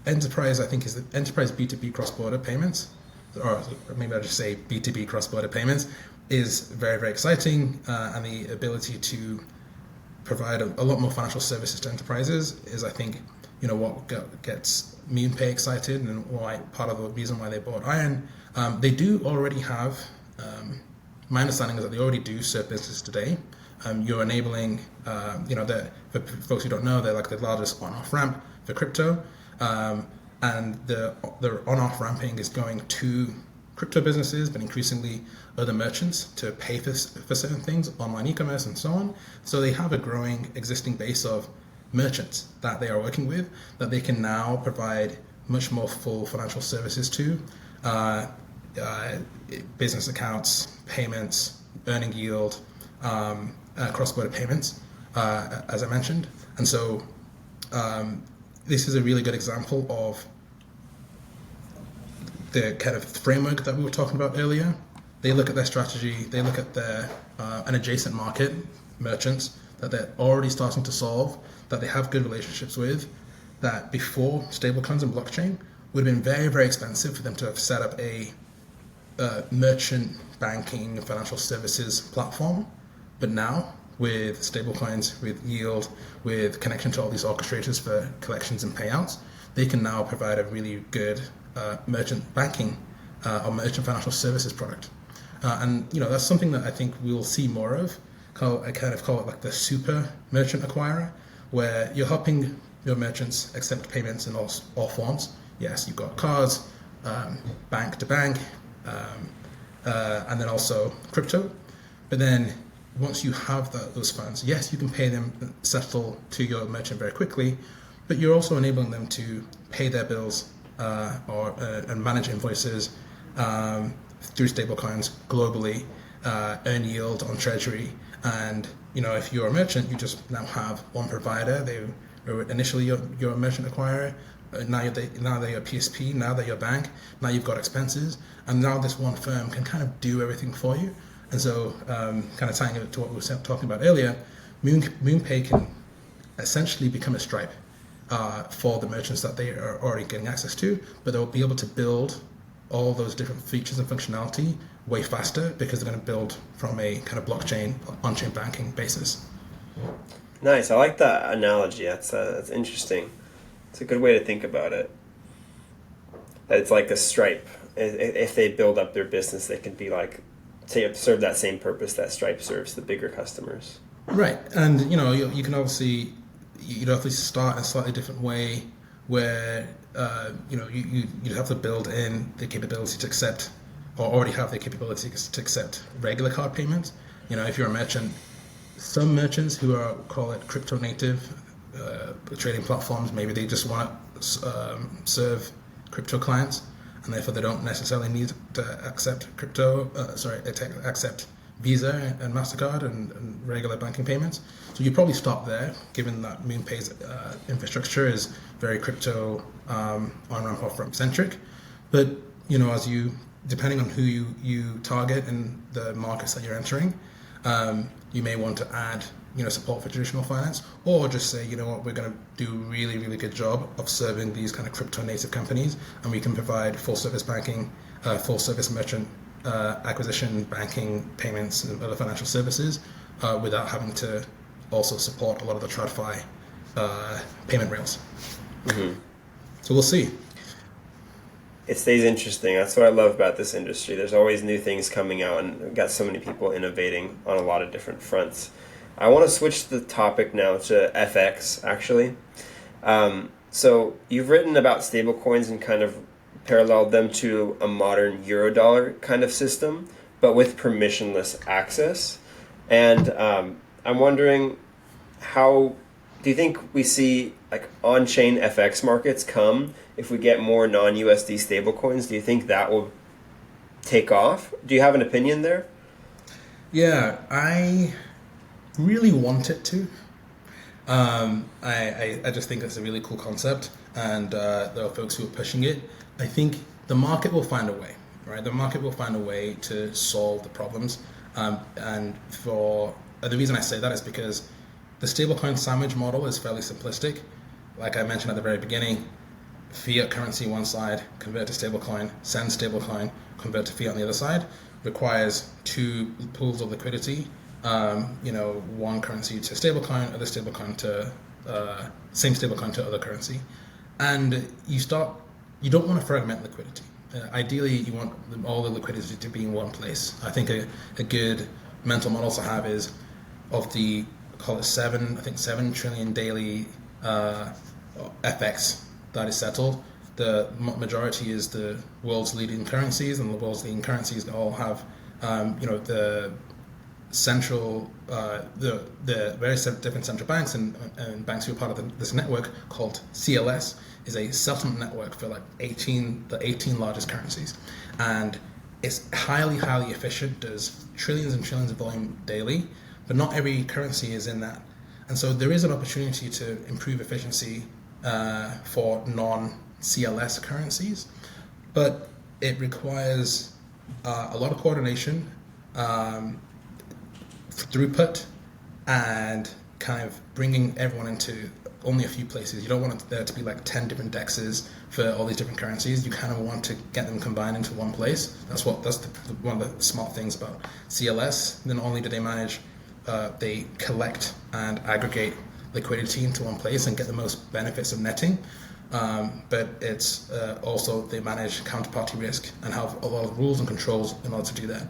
enterprise, I think, is the enterprise B2B cross-border payments, or maybe I'll just say B2B cross-border payments, is very, very exciting, and the ability to provide a lot more financial services to enterprises is, I think, what gets MoonPay excited, and why part of the reason why they bought Iron. They do already have, my understanding is that they already do serve businesses today. You're enabling, for folks who don't know, they're like the largest on-off ramp for crypto, and the on-off ramping is going to crypto businesses, but increasingly other merchants to pay for certain things, online e-commerce and so on. So they have a growing existing base of merchants that they are working with that they can now provide much more full financial services to, business accounts, payments, earning yield, cross-border payments, as I mentioned. And so this is a really good example of the kind of framework that we were talking about earlier. They look at their strategy, they look at their an adjacent market, merchants, that they're already starting to solve, that they have good relationships with, that before stablecoins and blockchain would have been very, very expensive for them to have set up a merchant banking financial services platform. But now, with stablecoins, with yield, with connection to all these orchestrators for collections and payouts, they can now provide a really good merchant banking or merchant financial services product. And that's something that I think we'll see more of. I kind of call it like the super merchant acquirer, where you're helping your merchants accept payments in all forms. Yes, you've got cards, bank to bank, and then also crypto. But then once you have those funds, yes, you can pay them, settle to your merchant very quickly, but you're also enabling them to pay their bills and manage invoices through stablecoins globally, earn yield on treasury. And if you're a merchant, you just now have one provider. They were initially you're a merchant acquirer. Now they're your PSP. Now they're your bank. Now you've got expenses, and now this one firm can kind of do everything for you. And so, kind of tying it to what we were talking about earlier, MoonPay can essentially become a Stripe for the merchants that they are already getting access to, but they'll be able to build all those different features and functionality way faster because they're going to build from a kind of blockchain, on-chain banking basis. Nice. I like that analogy. That's interesting. It's a good way to think about it. That it's like a Stripe. If they build up their business, they can be like, serve that same purpose that Stripe serves the bigger customers. Right. And, you can obviously, you'd have to start in a slightly different way where, you have to build in the capability to accept, or already have the capability to accept regular card payments. If you're a merchant, some merchants who are, call it crypto native trading platforms, maybe they just want to serve crypto clients, and therefore they don't necessarily need to accept accept Visa and MasterCard and regular banking payments. So you probably stop there, given that MoonPay's infrastructure is very crypto on-ramp, off-ramp centric. But, as you, depending on who you target and the markets that you're entering, you may want to add, support for traditional finance, or just say, you know what, we're going to do a really, really good job of serving these kind of crypto native companies, and we can provide full service banking, full service merchant acquisition, banking, payments, and other financial services without having to also support a lot of the TradFi payment rails. Mm-hmm. So we'll see. It stays interesting. That's what I love about this industry. There's always new things coming out, and we've got so many people innovating on a lot of different fronts. I want to switch the topic now to FX, actually. So you've written about stablecoins and kind of paralleled them to a modern Eurodollar kind of system, but with permissionless access. And I'm wondering, how do you think we see like on-chain FX markets come if we get more non-USD stablecoins? Do you think that will take off? Do you have an opinion there? Yeah, I really want it to. I just think it's a really cool concept, and there are folks who are pushing it. I think the market will find a way, right? The market will find a way to solve the problems. And the reason I say that is because the stablecoin sandwich model is fairly simplistic. Like I mentioned at the very beginning, fiat currency one side, convert to stablecoin, send stablecoin, convert to fiat on the other side, requires two pools of liquidity. One currency to stablecoin, other stablecoin to same stablecoin to other currency, and you don't want to fragment liquidity. Ideally, you want all the liquidity to be in one place. I think a good mental model to have is of the, call it 7 trillion daily FX that is settled. The majority is the world's leading currencies, and the world's leading currencies all have, the central, the various different central banks and banks who are part of this network called CLS is a settlement network for like the 18 largest currencies, and it's highly efficient. Does trillions and trillions of volume daily, but not every currency is in that, and so there is an opportunity to improve efficiency for non-CLS currencies, but it requires a lot of coordination, throughput, and kind of bringing everyone into only a few places. You don't want there to be like 10 different dexes for all these different currencies. You kind of want to get them combined into one place. That's one of the smart things about CLS. Then not only do they manage, they collect and aggregate liquidity into one place and get the most benefits of netting, but it's also they manage counterparty risk and have a lot of rules and controls in order to do that.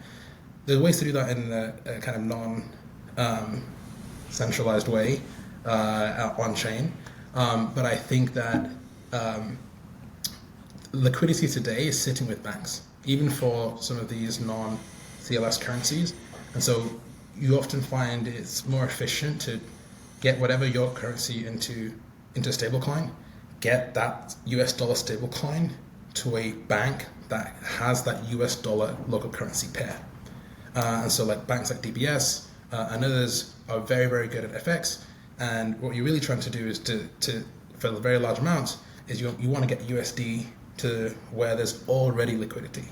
There are ways to do that in a kind of non-centralized way on-chain, but I think that liquidity today is sitting with banks, even for some of these non-CLS currencies, and so you often find it's more efficient to get whatever your currency into stablecoin, get that US dollar stablecoin to a bank that has that US dollar local currency pair. And so like banks like DBS and others are very, very good at FX. And what you're really trying to do is to for the very large amounts, is you want to get USD to where there's already liquidity.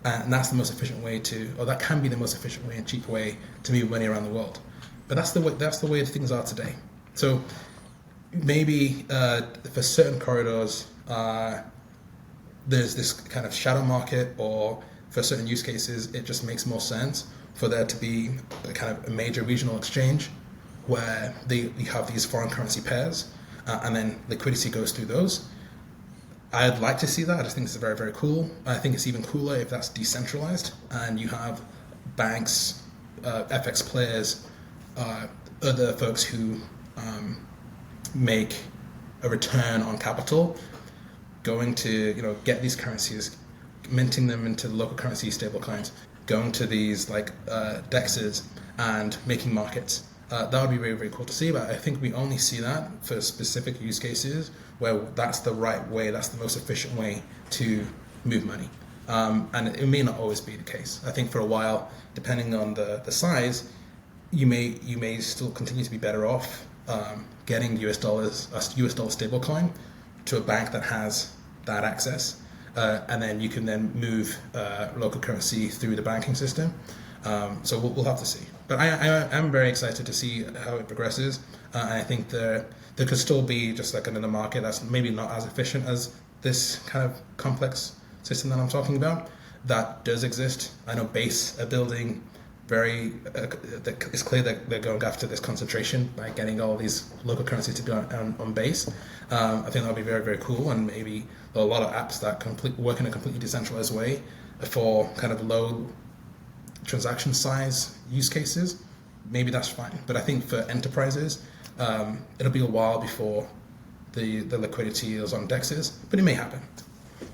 And that's the most efficient way that can be the most efficient way and cheap way to move money around the world. But that's the way things are today. So maybe for certain corridors, there's this kind of shadow market, or for certain use cases, it just makes more sense for there to be a kind of a major regional exchange where you have these foreign currency pairs, and then liquidity goes through those. I'd like to see that. I just think it's very, very cool. I think it's even cooler if that's decentralized and you have banks, FX players, other folks who make a return on capital, going to get these currencies, minting them into local currency stablecoins, going to these like dexes and making markets. That would be very, very cool to see, but I think we only see that for specific use cases where that's the right way, that's the most efficient way to move money. And it may not always be the case. I think for a while, depending on the size, you may still continue to be better off getting US dollar stablecoin to a bank that has that access, and then you can then move local currency through the banking system. So we'll have to see. But I'm very excited to see how it progresses. And I think there could still be just like another market that's maybe not as efficient as this kind of complex system that I'm talking about. That does exist. I know Base are building very. It's clear that they're going after this concentration by getting all these local currencies to be on Base. I think that'll be very, very cool, and maybe there are a lot of apps that work in a completely decentralized way for kind of low transaction size use cases. Maybe that's fine, but I think for enterprises, it'll be a while before the liquidity is on dexes, but it may happen.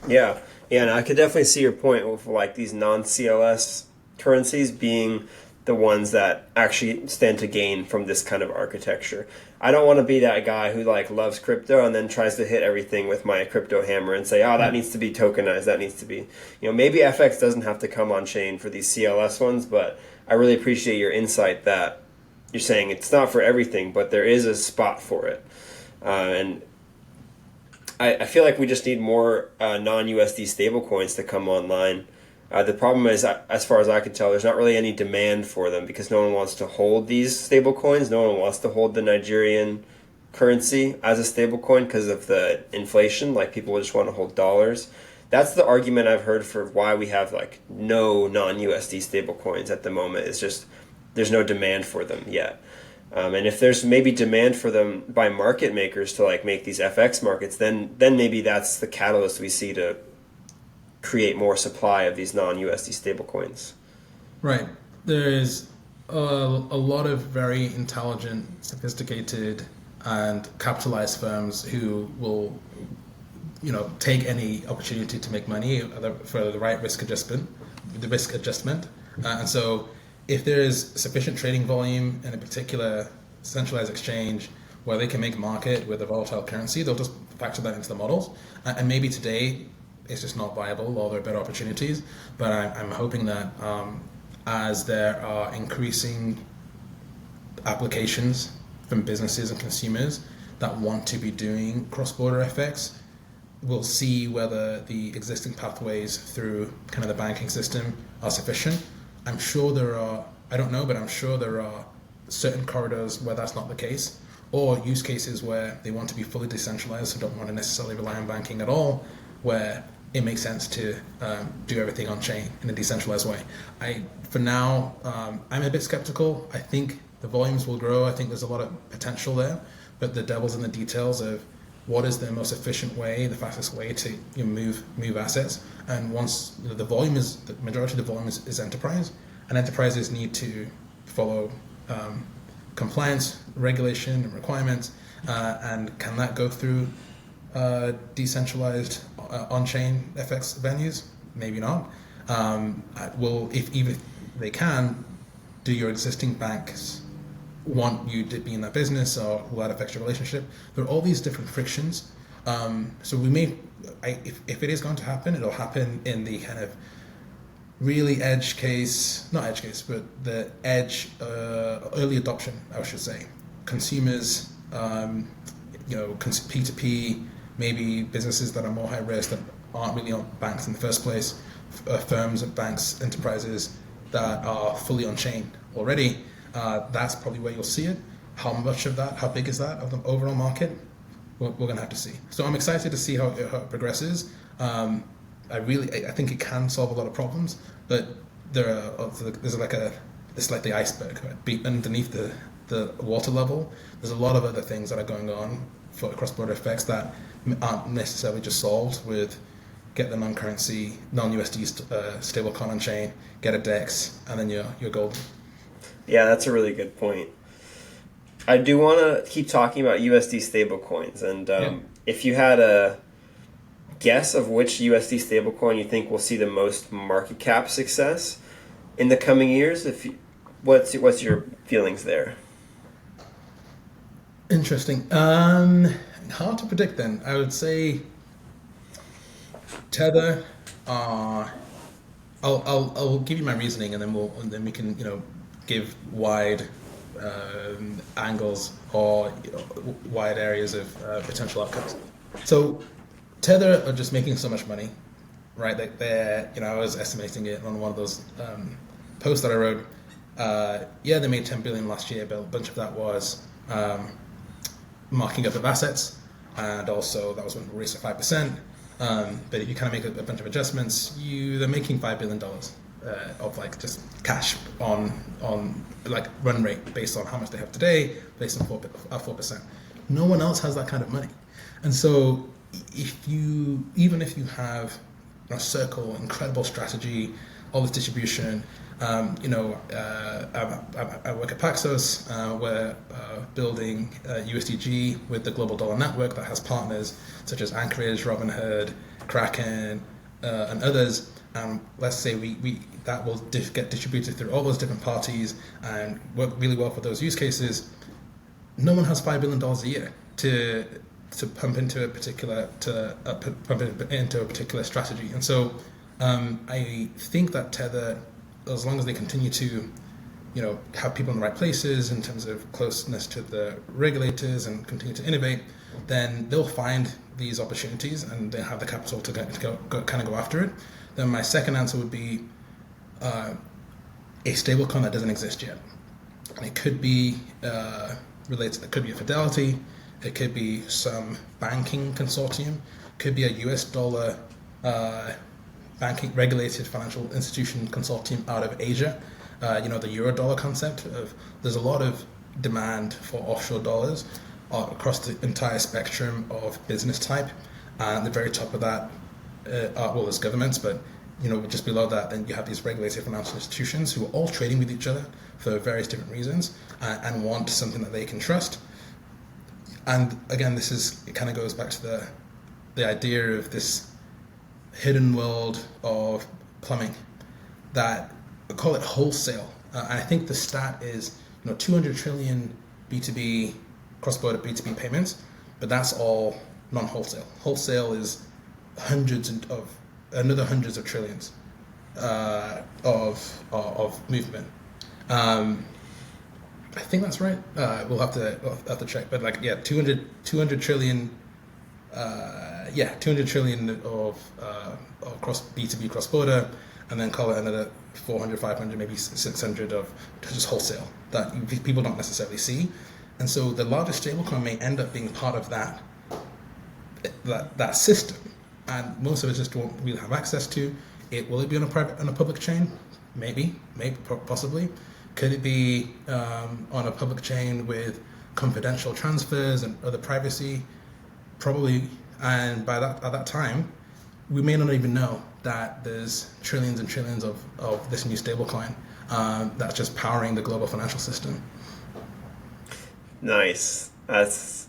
Yeah, and I could definitely see your point with like these non-CLS currencies being the ones that actually stand to gain from this kind of architecture. I don't want to be that guy who like loves crypto and then tries to hit everything with my crypto hammer and say, oh, that needs to be tokenized, that needs to be, maybe FX doesn't have to come on chain for these CLS ones, but I really appreciate your insight that you're saying it's not for everything, but there is a spot for it. And I feel like we just need more non-USD stablecoins to come online. The problem is, as far as I can tell, there's not really any demand for them because no one wants to hold these stablecoins. No one wants to hold the Nigerian currency as a stablecoin because of the inflation. Like, people just want to hold dollars. That's the argument I've heard for why we have like no non-USD stablecoins at the moment. It's just there's no demand for them yet. And if there's maybe demand for them by market makers to like make these FX markets, then maybe that's the catalyst we see to create more supply of these non-USD stablecoins. Right. There is a lot of very intelligent, sophisticated, and capitalized firms who will, take any opportunity to make money for the right risk adjustment, and so if there is sufficient trading volume in a particular centralized exchange where they can make a market with a volatile currency, they'll just factor that into the models. And maybe today it's just not viable, or there are better opportunities. But I'm hoping that as there are increasing applications from businesses and consumers that want to be doing cross-border FX, we'll see whether the existing pathways through kind of the banking system are sufficient. I'm sure there are, I don't know, but I'm sure there are certain corridors where that's not the case, or use cases where they want to be fully decentralized, so don't want to necessarily rely on banking at all, where it makes sense to do everything on chain in a decentralized way. For now, I'm a bit skeptical. I think the volumes will grow. I think there's a lot of potential there, but the devil's in the details of what is the most efficient way, the fastest way to move assets. And once the majority of the volume is enterprise, and enterprises need to follow compliance, regulation, and requirements, and can that go through decentralized on-chain FX venues? Maybe not. Even if they can, do your existing banks want you to be in that business, or will that affect your relationship? There are all these different frictions. So we may, if it is going to happen, it'll happen in the kind of really not edge case, but the edge, early adoption, I should say. Consumers, P2P, maybe businesses that are more high risk, that aren't really on banks in the first place, firms, banks, enterprises that are fully on chain already. That's probably where you'll see it. How much of that, how big is that of the overall market? We're going to have to see. So I'm excited to see how it progresses. I think it can solve a lot of problems, but there's like the iceberg, right? Underneath the water level. There's a lot of other things that are going on for cross-border effects that aren't necessarily just solved with get the non-currency, non-USD stablecoin on chain, get a DEX, and then you're golden. Yeah, that's a really good point. I do want to keep talking about USD stablecoins, and if you had a guess of which USD stablecoin you think will see the most market cap success in the coming years, what's your feelings there? Interesting. Hard to predict. Then I would say Tether. I'll give you my reasoning, and then we can give wide angles or wide areas of potential outcomes. So Tether are just making so much money, right? I was estimating it on one of those posts that I wrote. Yeah, they made 10 billion last year, but a bunch of that was marking up of assets, and also that was when we raised at 5%. But if you kind of make a bunch of adjustments, they're making $5 billion of like just cash on like run rate based on how much they have today, based on 4%. No one else has that kind of money, and so even if you have a Circle, incredible strategy, all this distribution. I work at Paxos. We're building USDG with the Global Dollar Network that has partners such as Anchorage, Robinhood, Kraken, and others. Let's say that will get distributed through all those different parties and work really well for those use cases. No one has $5 billion a year to pump into a particular strategy, and so I think that Tether, as long as they continue to, have people in the right places in terms of closeness to the regulators and continue to innovate, then they'll find these opportunities and they have the capital to go after it. Then my second answer would be a stablecoin that doesn't exist yet. And it could be related. It could be a Fidelity. It could be some banking consortium. It could be a US dollar banking regulated financial institution consortium out of Asia. The euro dollar concept of there's a lot of demand for offshore dollars across the entire spectrum of business type. And at the very top of that, there's governments, but just below that, then you have these regulated financial institutions who are all trading with each other for various different reasons and want something that they can trust. And again, it kind of goes back to the idea of this hidden world of plumbing that we call it wholesale. And I think the stat is 200 trillion B2B cross-border B2B payments, but that's all non-wholesale. Wholesale is hundreds of trillions of movement. I think that's right. We'll have to check, but 200 trillion. 200 trillion of cross B2B cross-border, and then call it another 400, 500, maybe 600 of just wholesale that people don't necessarily see. And so the largest stablecoin may end up being part of that system, and most of us just won't really have access to it. Will it be on a public chain? Maybe, possibly. Could it be on a public chain with confidential transfers and other privacy? Probably. And at that time, we may not even know that there's trillions and trillions of this new stablecoin that's just powering the global financial system. Nice. That's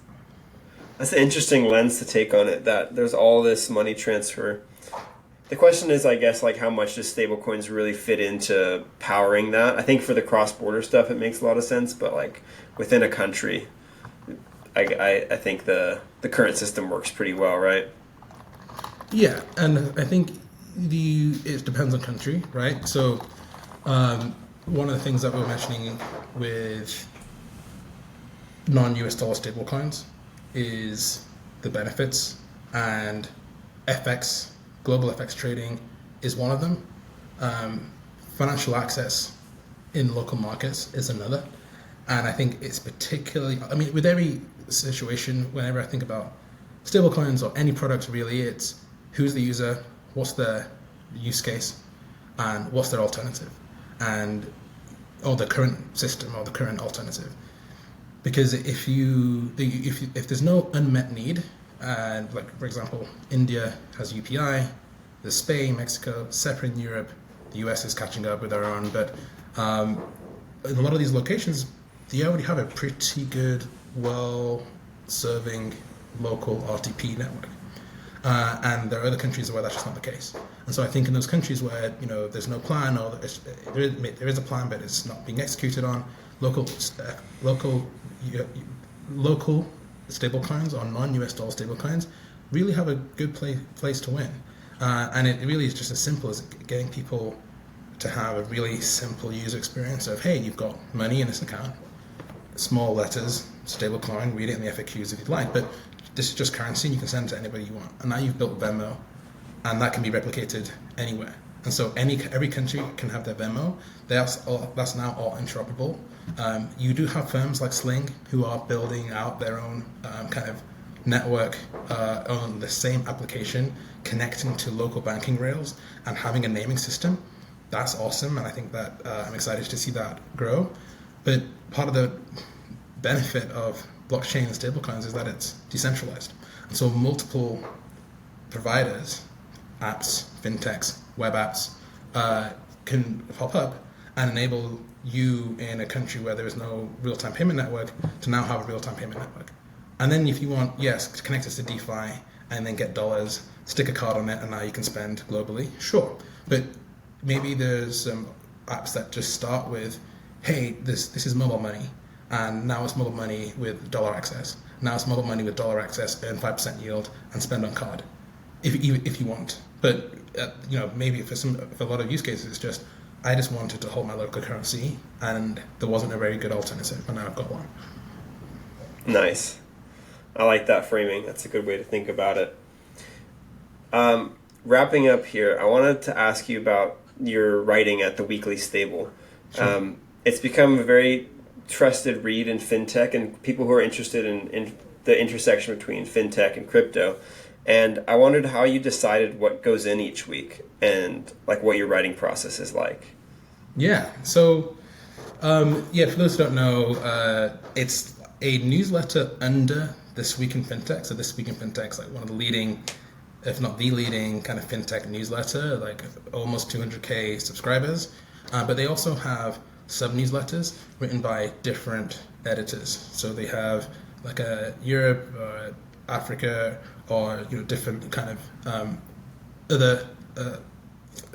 an interesting lens to take on it, that there's all this money transfer. The question is, I guess, how much does stablecoins really fit into powering that? I think for the cross-border stuff, it makes a lot of sense, but within a country, I think the current system works pretty well, right? Yeah, and I think it depends on country, right? So one of the things that we were mentioning with non-US dollar stablecoins is the benefits, and FX, global FX trading is one of them. Financial access in local markets is another. And I think it's particularly, with every situation, whenever I think about stablecoins or any product really, it's who's the user, what's their use case, and what's their alternative, or the current system or the current alternative. Because if there's no unmet need, and for example, India has UPI, there's Spain, Mexico, separate in Europe, the US is catching up with their own, but in a lot of these locations, they already have a pretty good, well-serving local RTP network. And there are other countries where that's just not the case. And so I think in those countries where there's no plan, or there is a plan but it's not being executed on, local stablecoins or non-US dollar stablecoins really have a good place to win. And it really is just as simple as getting people to have a really simple user experience of, hey, you've got money in this account, small letters, stablecoin, read it in the FAQs if you'd like, but this is just currency and you can send it to anybody you want. And now you've built Venmo, and that can be replicated anywhere. And so every country can have their Venmo. That's now all interoperable. You do have firms like Sling who are building out their own kind of network on the same application, connecting to local banking rails and having a naming system. That's awesome, and I think that I'm excited to see that grow. But part of the benefit of blockchain and stablecoins is that it's decentralized. And so multiple providers, apps, fintechs, web apps, can pop up and enable you in a country where there is no real-time payment network to now have a real-time payment network. And then if you want, yes, to connect us to DeFi and then get dollars, stick a card on it, and now you can spend globally, sure. But maybe there's some apps that just start with, hey, this is mobile money, and now it's mobile money with dollar access. Now it's mobile money with dollar access, earn 5% yield, and spend on card, if you want. But maybe for a lot of use cases, it's just I just wanted to hold my local currency, and there wasn't a very good alternative, and now I've got one. Nice. I like that framing. That's a good way to think about it. Wrapping up here, I wanted to ask you about your writing at the Weekly Stable. Sure. It's become a very trusted read in fintech and people who are interested in the intersection between fintech and crypto. And I wondered how you decided what goes in each week and like what your writing process is like. Yeah. So, for those who don't know, it's a newsletter under This Week in Fintech. So This Week in Fintech is like one of the leading, if not the leading, kind of fintech newsletter, like almost 200K subscribers. But they also have sub-newsletters written by different editors. So they have like a Europe, Africa, or different kind of other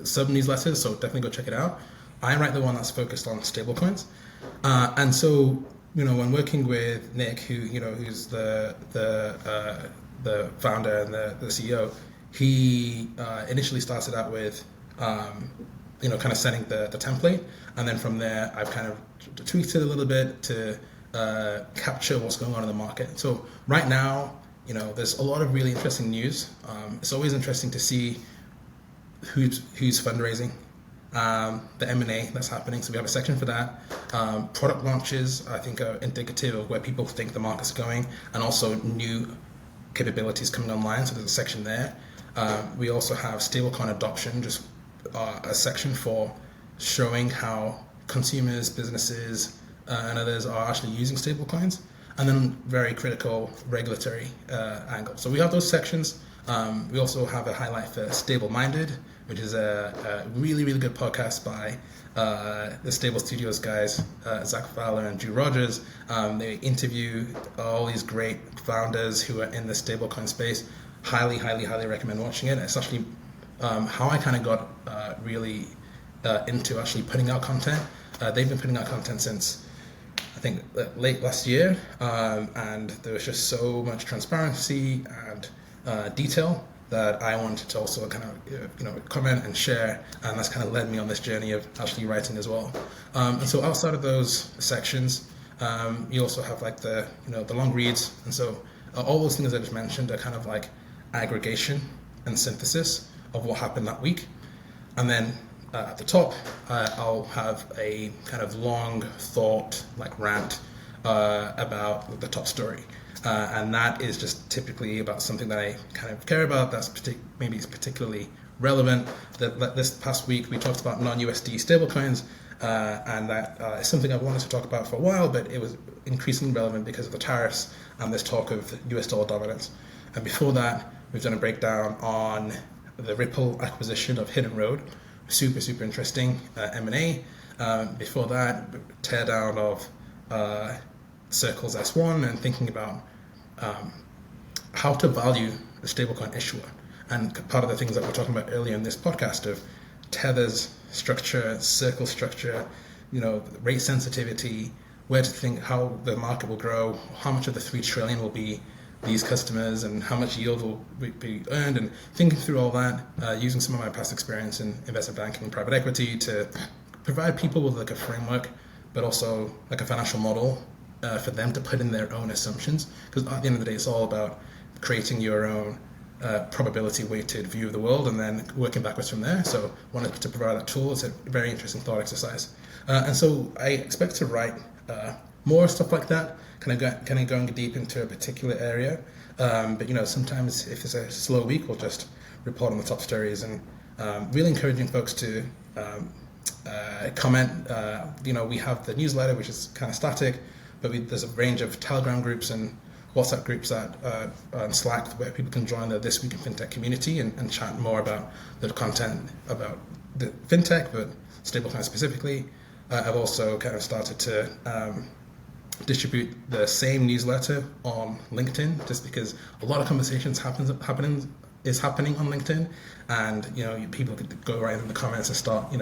sub-newsletters. So definitely go check it out. I write the one that's focused on stablecoins. And so, when working with Nick, who's the founder and the CEO, he initially started out with, kind of setting the template. And then from there, I've kind of tweaked it a little bit to capture what's going on in the market. So right now, there's a lot of really interesting news. It's always interesting to see who's fundraising, the M&A that's happening. So we have a section for that. Product launches, I think, are indicative of where people think the market's going, and also new capabilities coming online. So there's a section there. We also have stablecoin adoption, just a section for showing how consumers, businesses, and others are actually using stablecoins. And then very critical regulatory angle. So we have those sections. We also have a highlight for Stable Minded, which is a really, really good podcast by the Stable Studios guys, Zach Fowler and Drew Rogers. They interview all these great founders who are in the stablecoin space. Highly, highly, highly recommend watching it. It's actually how I kind of got really into actually putting out content. They've been putting out content since I think late last year, and there was just so much transparency and detail that I wanted to also kind of comment and share, and that's kind of led me on this journey of actually writing as well. And so outside of those sections, you also have like the long reads, and so all those things I just mentioned are kind of like aggregation and synthesis of what happened that week. And then at the top, I'll have a kind of long thought, like rant about the top story. And that is just typically about something that I kind of care about, that's maybe particularly relevant. This past week, we talked about non-USD stablecoins, and that is something I've wanted to talk about for a while, but it was increasingly relevant because of the tariffs and this talk of US dollar dominance. And before that, we've done a breakdown on the Ripple acquisition of Hidden Road. Super, super interesting M&A. Before that, teardown of Circle's S1 and thinking about how to value a stablecoin issuer. And part of the things that we're talking about earlier in this podcast of Tether's structure, Circle structure, rate sensitivity, where to think how the market will grow, how much of the 3 trillion will be these customers and how much yield will be earned, and thinking through all that, using some of my past experience in investment banking and private equity to provide people with like a framework, but also like a financial model for them to put in their own assumptions. Because at the end of the day, it's all about creating your own probability weighted view of the world and then working backwards from there. So wanted to provide that tool. It's a very interesting thought exercise. And so I expect to write more stuff like that, kind of going deep into a particular area. But sometimes if it's a slow week, we'll just report on the top stories, and really encouraging folks to comment. We have the newsletter, which is kind of static, but there's a range of Telegram groups and WhatsApp groups on Slack where people can join the This Week in Fintech community and chat more about the content about the fintech, but stablecoin specifically. I've also kind of started to distribute the same newsletter on LinkedIn, just because a lot of conversations happening on LinkedIn, and people could go right in the comments and start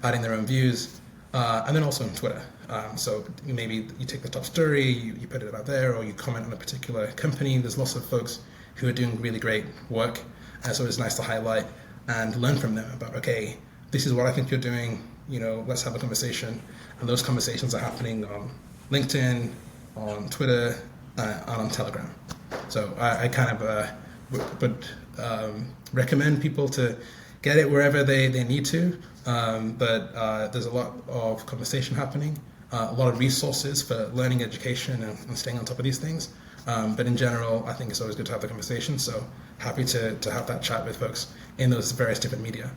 adding their own views, and then also on Twitter. So maybe you take the top story, you put it out there, or you comment on a particular company. There's lots of folks who are doing really great work, and so it's nice to highlight and learn from them about, okay, this is what I think you're doing, let's have a conversation. And those conversations are happening on LinkedIn, on Twitter, and on Telegram. So I kind of would recommend people to get it wherever they need to, but there's a lot of conversation happening, a lot of resources for learning, education, and staying on top of these things. But in general, I think it's always good to have the conversation, so happy to have that chat with folks in those various different media.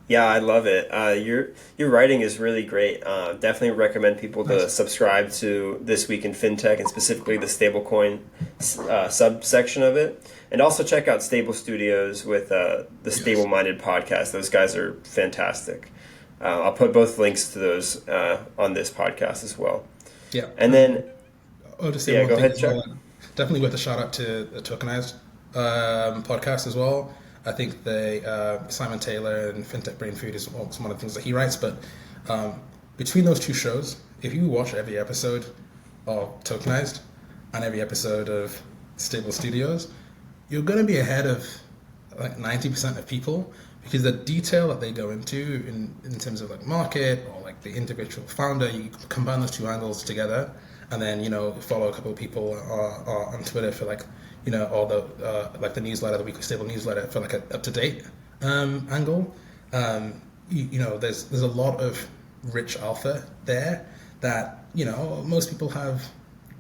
Yeah, I love it. Your writing is really great. Definitely recommend people to subscribe to This Week in Fintech, and specifically the stablecoin subsection of it. And also check out Stable Studios with the Stable Minded podcast. Those guys are fantastic. I'll put both links to those on this podcast as well. Yeah. And then, to say one go thing ahead, Chuck. Definitely worth a shout out to the Tokenized podcast as well. I think Simon Taylor and Fintech Brain Food is one of the things that he writes. But between those two shows, if you watch every episode of Tokenized and every episode of Stable Studios, you're going to be ahead of like 90% of people, because the detail that they go into in terms of like market or like the individual founder, you combine those two angles together, and then follow a couple of people on Twitter for like or the like the newsletter, the weekly Stable newsletter, for like an up-to-date angle. There's a lot of rich alpha there that most people have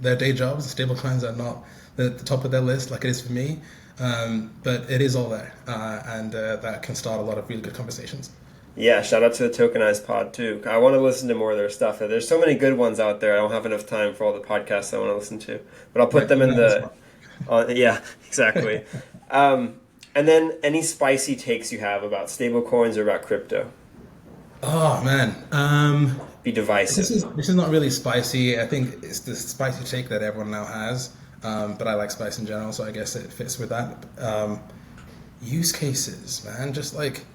their day jobs. Stablecoins are not the top of their list like it is for me, but it is all there, and that can start a lot of really good conversations. Yeah, shout out to the Tokenized pod too. I want to listen to more of their stuff. There's so many good ones out there. I don't have enough time for all the podcasts I want to listen to, but I'll put them in the. Yeah, exactly. And then any spicy takes you have about stablecoins or about crypto? Oh man, be divisive. This is not really spicy. I think it's the spicy take that everyone now has. But I like spice in general, so I guess it fits with that. Use cases, man. Just like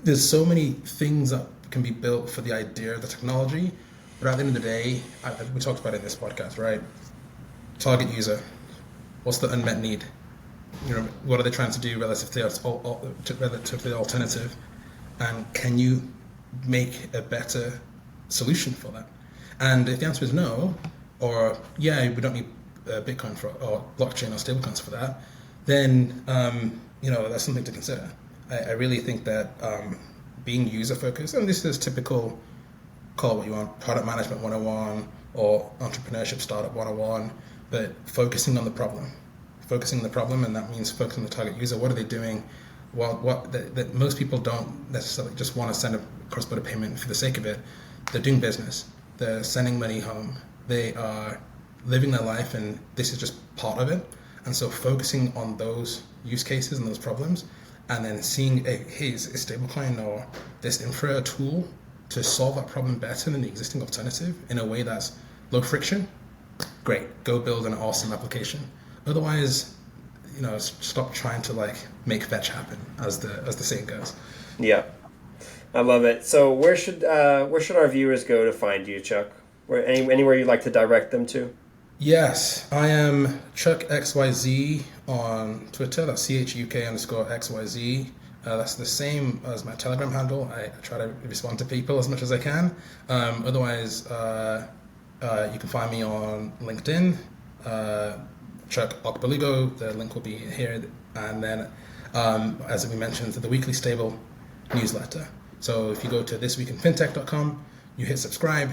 there's so many things that can be built for the idea of the technology, but at the end of the day, we talked about it in this podcast, right? Target user. What's the unmet need? What are they trying to do relative to the alternative? And can you make a better solution for that? And if the answer is no, or we don't need Bitcoin or blockchain or stablecoins for that, then that's something to consider. I really think that being user focused, and this is typical, call it what you want, product management 101 or entrepreneurship startup 101, but focusing on the problem, and that means focusing on the target user. What are they doing? That most people don't necessarily just want to send a cross-border payment for the sake of it. They're doing business. They're sending money home. They are living their life, and this is just part of it. And so focusing on those use cases and those problems, and then seeing, hey, is stablecoin or this infra a tool to solve that problem better than the existing alternative in a way that's low friction? Great, go build an awesome application. Otherwise, stop trying to like make fetch happen, as the saying goes. Yeah, I love it. So where should our viewers go to find you, Chuck? Anywhere you'd like to direct them to? Yes, I am Chuk XYZ on Twitter. That's CHUK_XYZ. That's the same as my Telegram handle. I try to respond to people as much as I can. Otherwise, you can find me on LinkedIn, Chuk Okpalugo. The link will be here. and then, as we mentioned, the weekly stable newsletter. So if you go to thisweekinfintech.com, you hit subscribe,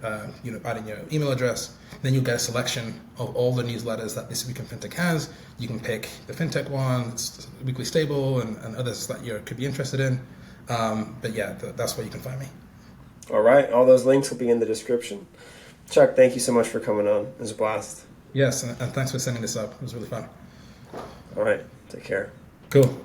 add in your email address, then you'll get a selection of all the newsletters that This Week in Fintech has. You can pick the fintech one, weekly stable, and others that you could be interested in. But yeah, that's where you can find me. All right. All those links will be in the description. Chuk, thank you so much for coming on. It was a blast. Yes, and thanks for setting this up. It was really fun. All right. Take care. Cool.